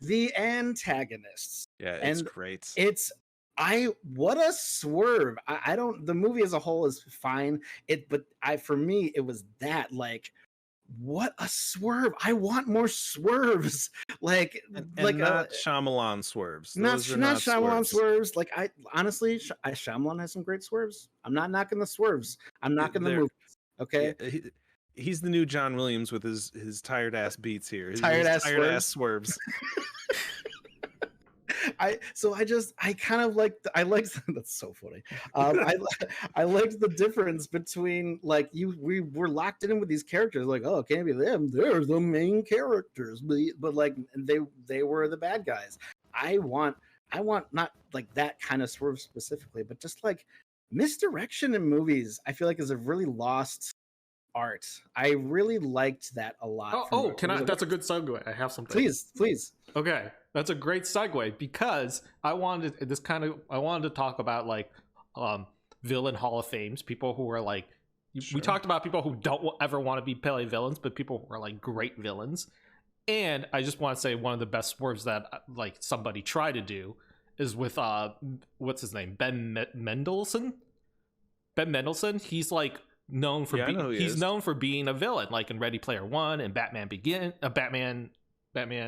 the antagonists. Yeah, it's And great. What a swerve. I don't, the movie as a whole is fine. For me, it was that, like, what a swerve. I want more swerves. Like, and like not Shyamalan swerves. not Those are Shyamalan swerves. swerves. Like, honestly, Shyamalan has some great swerves. I'm not knocking the swerves. I'm knocking the They're- movies. Okay. Yeah, he's the new John Williams with his tired ass beats here. His Tired ass ass swerves. I kind of liked that's so funny. I liked the difference between like we were locked in with these characters, like, oh, it can't be them, they're the main characters, but like they were the bad guys. I want not like that kind of swerve specifically, but just like misdirection in movies, I feel like is a really lost art. I really liked that a lot. That's a good segue. I have something. Please. Okay, that's a great segue because I wanted to talk about like villain Hall of Fames, people who are like Sure. we talked about people who don't ever want to be play villains, but people who are like great villains. And I just want to say one of the best swerves that like somebody tried to do is with what's his name, Ben Mendelsohn. He's like known for known for being a villain, like in Ready Player One and Batman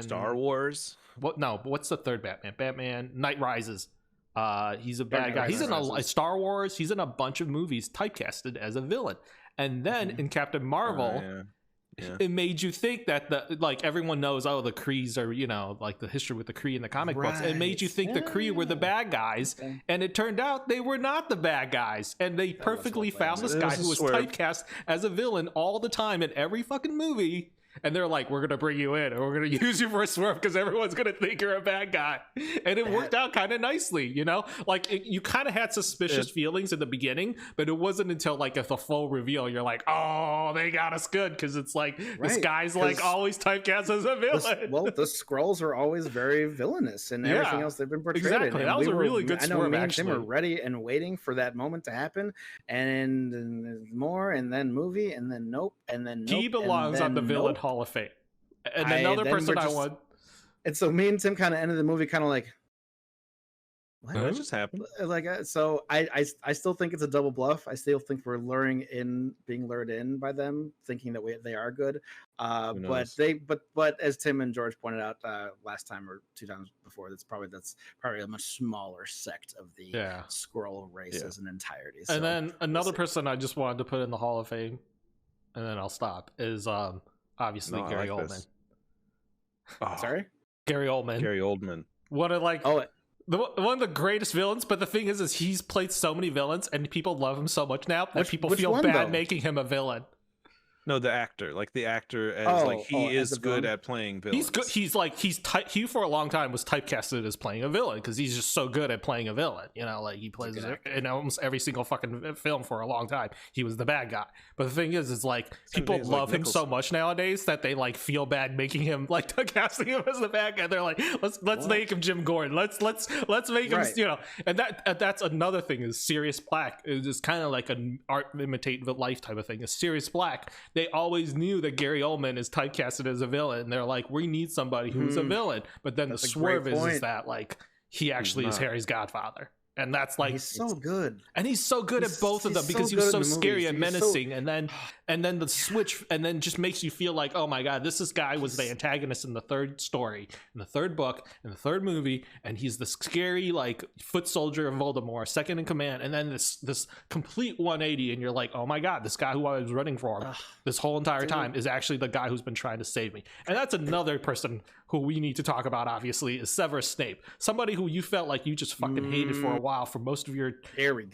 Star Wars. What's the third Batman Night Rises. He's a bad Dark guy. Knight He's in a Rises. Star Wars. He's in a bunch of movies typecasted as a villain. And then in Captain Marvel, Yeah. it made you think that everyone knows, the Krees are, like the history with the Kree in the comic books. It made you think the Kree were the bad guys, Okay. and it turned out they were not the bad guys. And they perfectly well planned. found this It guy was a who was swerve. typecast as a villain all the time in every fucking movie. And they're like, we're going to bring you in and we're going to use you for a swerve because everyone's going to think you're a bad guy. And it worked out kind of nicely, Like, you kind of had suspicious feelings in the beginning, but it wasn't until, like, at the full reveal, you're like, oh, they got us good. Because it's like, this Right, guy's, like, 'cause always typecast as a villain. the Skrulls are always very villainous and everything Yeah, else they've been portrayed exactly. in. That was a really good I know swerve, me and Tim actually. were ready and waiting for that moment to happen, and more, and then movie, and then nope, and then nope, He belongs on the Villain nope. Hall of Fame. And another then person we're I just- want... And so me and Tim kind of ended the movie kind of like, What? That just happened. Like so I still think it's a double bluff. I still think we're being lured in by them, thinking that they are good. Who But knows? but as Tim and George pointed out last time or 2 times before, that's probably a much smaller sect of the squirrel race as an entirety. So And then another person I just wanted to put in the Hall of Fame, and then I'll stop, is obviously Gary Oldman. Oh, sorry, Gary Oldman. Gary Oldman. One of one of the greatest villains, but the thing is he's played so many villains and people love him so much now that people feel bad making him a villain. No, the actor, like the actor, as he is good at playing villains. He's good. He for a long time was typecasted as playing a villain because he's just so good at playing a villain. You know, like he plays in almost every single fucking film for a long time. He was the bad guy. But the thing is like people love him so much nowadays that they like feel bad making him like casting him as the bad guy. They're like, let's make him Jim Gordon. Let's make him and that's another thing is Sirius Black is kind of like an art imitate the life type of thing. Is Sirius Black. They always knew that Gary Oldman is typecasted as a villain, and they're like, we need somebody who's a villain. But then the swerve is that like he actually is Harry's godfather. And that's like he's so good, and he's so good at both of them because he was so scary and menacing, and then the switch, and then just makes you feel like, oh my god, this guy was the antagonist in the third story, in the third book, in the third movie, and he's the scary like foot soldier of Voldemort, second in command, and then this complete 180, and you're like, oh my god, this guy who I was running for this whole entire time is actually the guy who's been trying to save me. And that's another person who we need to talk about, obviously, is Severus Snape, somebody who you felt like you just fucking hated for a while for most of your Harry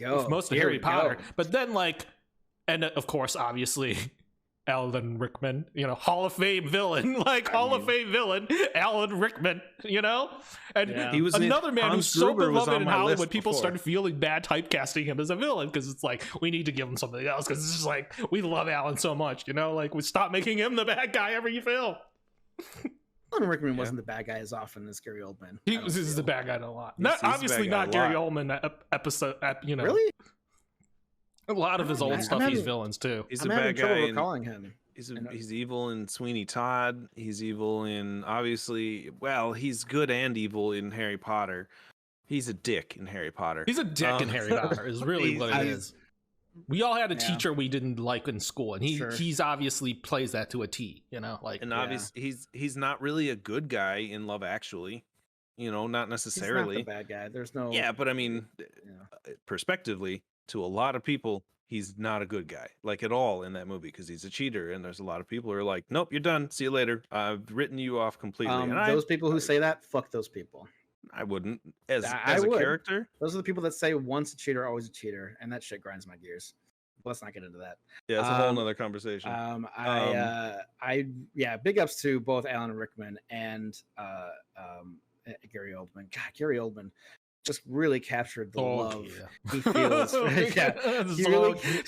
Potter, but then like, and of course obviously Alvin Rickman, you know, Hall of Fame villain, like Hall of Fame villain Alan Rickman, you know, and he was another man who's so beloved in Hollywood. People started feeling bad typecasting him as a villain because it's like we need to give him something else because it's just like we love Alan so much, you know, like we stop making him the bad guy every film. Alan Rickman wasn't the bad guy as often as Gary Oldman. He was the bad guy in a lot. Obviously not Gary Oldman episode, you know. Really? A lot of his old stuff, he's villains too. He's a bad guy. Recalling him. He's evil in Sweeney Todd. He's evil in, obviously, well, he's good and evil in Harry Potter. He's a dick in Harry Potter. He's a dick in Harry Potter is really what it is. We all had a teacher we didn't like in school, and he's obviously plays that to a T, you know, like. And obviously, he's not really a good guy in Love Actually, you know, not necessarily. He's not the bad guy. There's no. Yeah, but I mean, prospectively, to a lot of people, he's not a good guy, like at all in that movie, because he's a cheater, and there's a lot of people who are like, nope, you're done. See you later. I've written you off completely. And those people who say that, fuck those people. I wouldn't as a character. Those are the people that say once a cheater, always a cheater, and that shit grinds my gears. Let's not get into that. Yeah, it's a whole nother conversation. Big ups to both Alan Rickman and Gary Oldman. God, Gary Oldman just really captured the love he feels.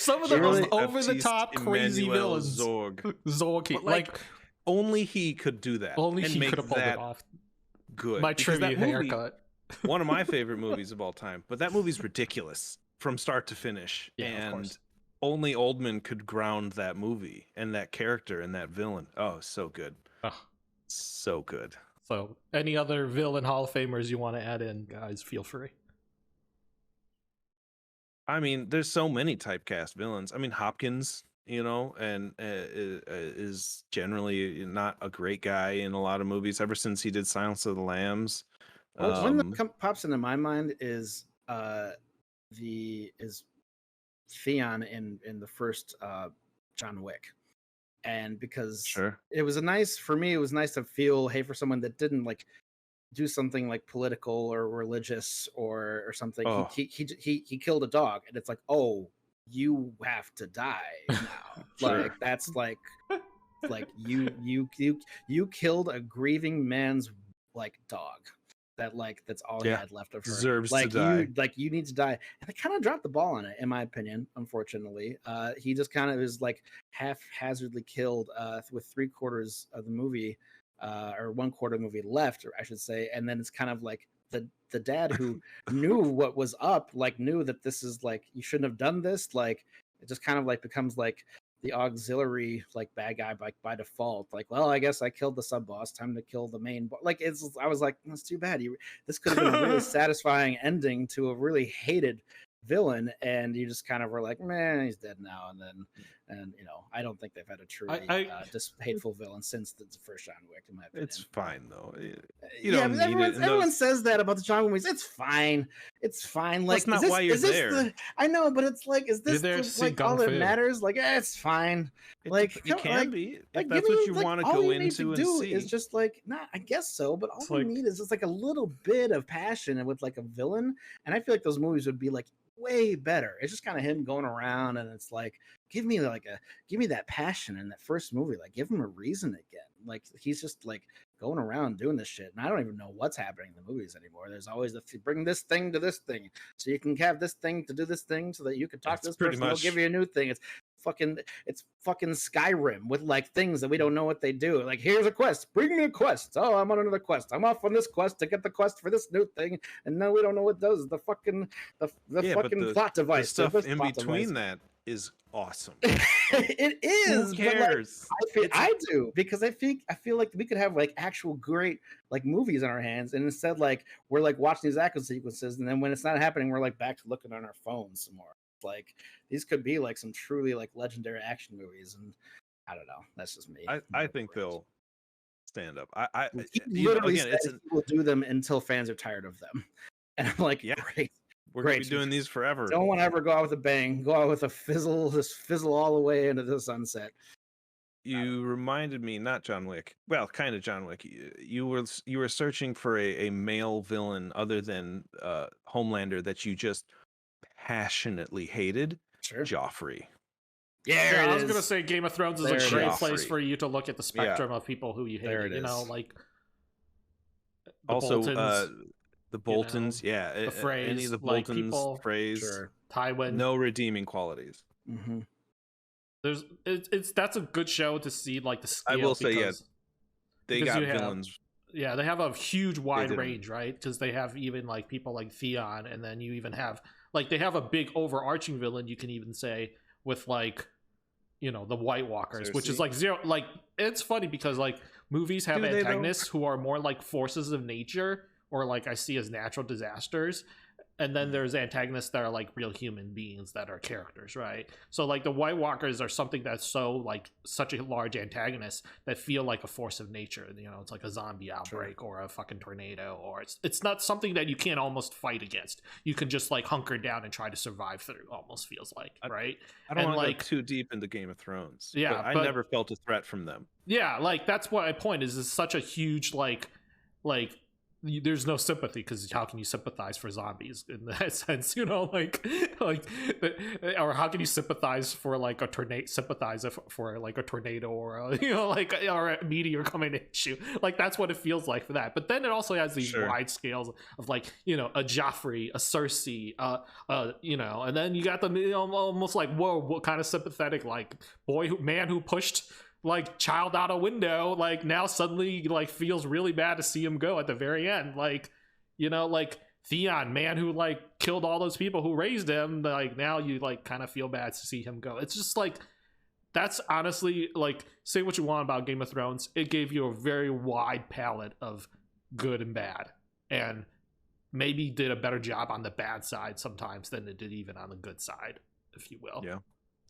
Some of the most over the top crazy villains. Zorg, like only he could do that. Only he could have pulled it off. Good. My tribute haircut. One of my favorite movies of all time, but that movie's ridiculous from start to finish. Yeah, and only Oldman could ground that movie and that character and that villain. Oh, so good. So good. So any other villain Hall of Famers you want to add in, guys, feel free. I mean, there's so many typecast villains. I mean, Hopkins, you know, and is generally not a great guy in a lot of movies ever since he did Silence of the Lambs. One that pops into my mind is Theon in the first John Wick. And because it was nice to feel, hey, for someone that didn't like do something like political or religious or something, he killed a dog, and it's like, oh, you have to die now. Like that's like you killed a grieving man's like dog. That's all he had left of her. Deserves to die. You need to die. And they kind of dropped the ball on it, in my opinion, unfortunately. He just kind of is like haphazardly killed with 3/4 of the movie, or 1/4 of the movie left, or I should say. And then it's kind of like the dad who knew what was up, like knew that this is like, you shouldn't have done this. Like, it just kind of like becomes like auxiliary like bad guy by default. Like, well, I guess I killed the sub boss. Time to kill the main boss. Like, I was like, that's too bad. This could have been a really satisfying ending to a really hated villain, and you just kind of were like, man, he's dead now. And I don't think they've had a truly hateful villain since the first John Wick, in my opinion. It's fine though. You don't need it. Everyone says that about the John Wick movies. It's fine. It's fine. Like, that's not why you're there. I know, but it's like, is this like all that matters? Like, it's fine. Like, it can be if that's what you want to go into and see. It's just like, I guess so, but all we need is just like a little bit of passion with like a villain, and I feel like those movies would be like way better. It's just kind of him going around, and it's like, give me that passion in that first movie. Like, give him a reason again. Like, he's just like going around doing this shit, and I don't even know what's happening in the movies anymore. There's always bring this thing to this thing, so you can have this thing to do this thing, so that you can talk to this person. They'll give you a new thing. It's fucking Skyrim with like things that we don't know what they do. Like, here's a quest, bring me a quest. Oh, I'm on another quest. I'm off on this quest to get the quest for this new thing, and no, we don't know what those the fucking plot device. The stuff in between that is awesome. It is. Who cares? But like, I do, because I feel like we could have like actual great like movies in our hands, and instead like we're like watching these action sequences, and then when it's not happening, we're like back to looking on our phones some more. Like, these could be like some truly like legendary action movies, and I don't know. That's just me. I think they'll stand up. I literally said he will do them until fans are tired of them, and I'm like, yeah, great. We're gonna be doing these forever. Don't want to ever go out with a bang. Go out with a fizzle. Just fizzle all the way into the sunset. You reminded me, not John Wick. Well, kind of John Wick. You were searching for a male villain other than Homelander that you just passionately hated. Sure. Joffrey. Yeah, I was gonna say Game of Thrones is a great place for you to look at the spectrum of people who you hate. Like also Boltons, the Boltons, the phrase, any of the like Boltons people, phrase, Tywin, no redeeming qualities. Mm-hmm. That's a good show to see, like the scale. I will say, they got villains. Yeah, they have a huge wide range, right? Because they have even like people like Theon, and then you even have like they have a big overarching villain. You can even say with like, the White Walkers, which is like zero. Like, it's funny because like movies have antagonists who are more like forces of nature, or like I see as natural disasters. And then there's antagonists that are like real human beings that are characters, right? So like the White Walkers are something that's so like such a large antagonist that feel like a force of nature. It's like a zombie outbreak or a fucking tornado, or it's not something that you can't almost fight against. You can just like hunker down and try to survive through. Almost feels like, right? I don't want to go too deep into Game of Thrones. Yeah, but I never felt a threat from them. Yeah, like that's what my point is. It's such a huge like. There's no sympathy, because how can you sympathize for zombies in that sense, like or how can you sympathize for like a tornado, for like a tornado or a, or a meteor coming at you? Like, that's what it feels like for that. But then it also has these wide scales of like, a Joffrey, a Cersei, and then you got the almost like, whoa, what kind of sympathetic, like man who pushed like child out a window, like now suddenly like feels really bad to see him go at the very end. Like, like Theon, man who like killed all those people who raised him, like now you like kind of feel bad to see him go. It's just like, that's honestly, like, say what you want about Game of Thrones, it gave you a very wide palette of good and bad, and maybe did a better job on the bad side sometimes than it did even on the good side, if you will. Yeah.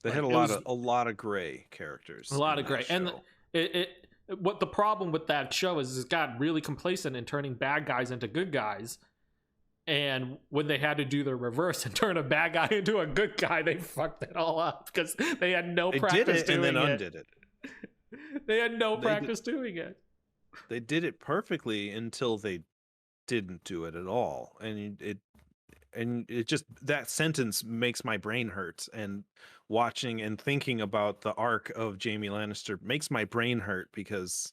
They had a lot of gray characters. A lot of gray. And what the problem with that show is it got really complacent in turning bad guys into good guys. And when they had to do the reverse and turn a bad guy into a good guy, they fucked it all up because they had no practice doing it. And then undid it. They had no practice doing it. They did it perfectly until they didn't do it at all. And it just, that sentence makes my brain hurt, and watching and thinking about the arc of Jaime Lannister makes my brain hurt because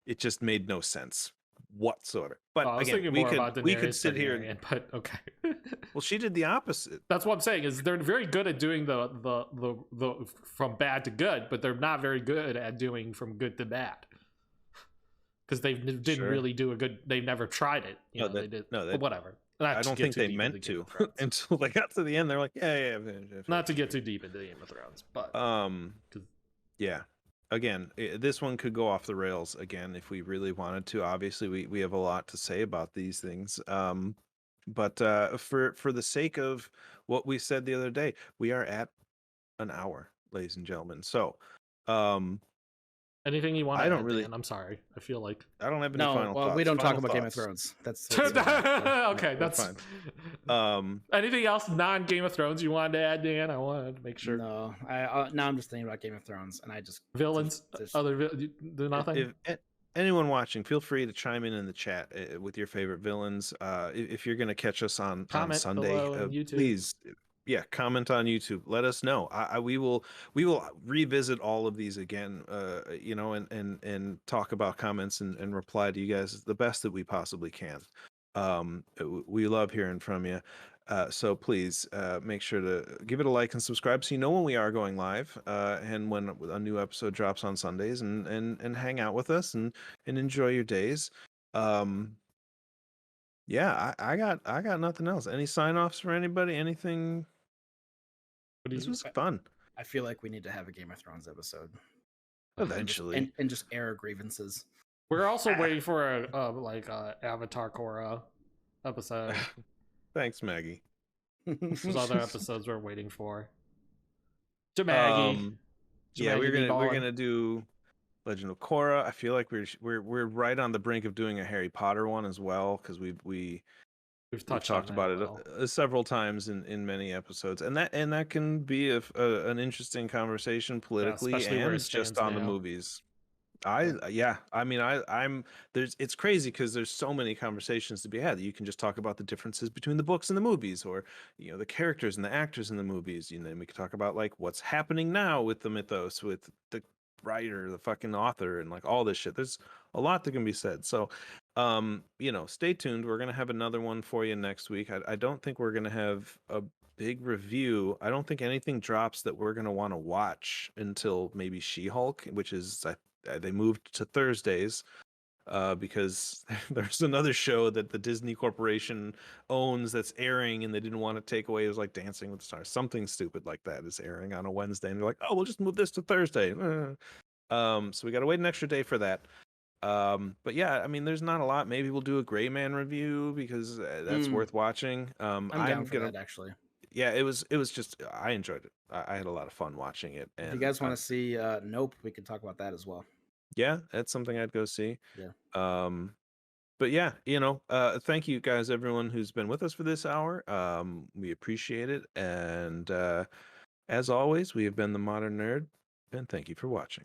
it just made no sense whatsoever. But again, we could sit here but okay. Well, she did the opposite. That's what I'm saying, is they're very good at doing the from bad to good, but they're not very good at doing from good to bad. Because they didn't really do a good. They never tried it. They did. No, but whatever. Not I to don't get think too they deep meant into Game to of Thrones. until they got to the end. They're like, yeah. Not to get too deep into Game of Thrones, but 'cause- yeah. Again, this one could go off the rails again if we really wanted to. Obviously, we have a lot to say about these things. But for the sake of what we said the other day, we are at an hour, ladies and gentlemen. So, anything you want I to don't add, really. Dan? I'm sorry. I feel like I don't have any No, final well, thoughts. we don't talk Final about Game of thoughts. Thrones. That's what's okay. we're That's fine. anything else non Game of Thrones you wanted to add, Dan? I wanted to make sure. No, now I'm just thinking about Game of Thrones, and I just Villains, just- nothing. If anyone watching, feel free to chime in the chat with your favorite villains. If you're going to catch us on Comment Sunday, below on YouTube. please, comment on YouTube. Let us know. We will revisit all of these again, and talk about comments and reply to you guys the best that we possibly can. We love hearing from you. So please make sure to give it a like and subscribe so you know when we are going live and when a new episode drops on Sundays, and hang out with us and enjoy your days. Yeah, I got nothing else. Any sign offs for anybody? Anything? This was fun. I feel like we need to have a Game of Thrones episode Eventually, and just air grievances. We're also waiting for a Avatar Korra episode. Thanks, Maggie. There's other episodes we're waiting for. To Maggie. Yeah, we're gonna do Legend of Korra. I feel like we're right on the brink of doing a Harry Potter one as well, because we've talked about it several times in many episodes, and that can be an interesting conversation politically, and just on the movies. It's crazy because there's so many conversations to be had that you can just talk about the differences between the books and the movies, or the characters and the actors in the movies. And we could talk about like what's happening now with the mythos, with the writer, the fucking author, and like all this shit. There's a lot that can be said. So stay tuned. We're gonna have another one for you next week. I don't think we're gonna have a big review. I don't think anything drops that we're gonna want to watch until maybe She-Hulk, which is they moved to Thursdays because there's another show that the Disney Corporation owns that's airing, and they didn't want to take away. It was like Dancing with the Stars, something stupid like that is airing on a Wednesday, and they're like, oh, we'll just move this to Thursday. So we got to wait an extra day for that. But yeah, I mean, there's not a lot. Maybe we'll do a Gray Man review because that's worth watching. I'm down for that, actually. Yeah, it was just, I enjoyed it. I had a lot of fun watching it. And if you guys want to see Nope, we could talk about that as well. Yeah, that's something I'd go see. Yeah. But yeah, thank you guys, everyone who's been with us for this hour. We appreciate it. And as always, we have been The Modern Nerd, and thank you for watching.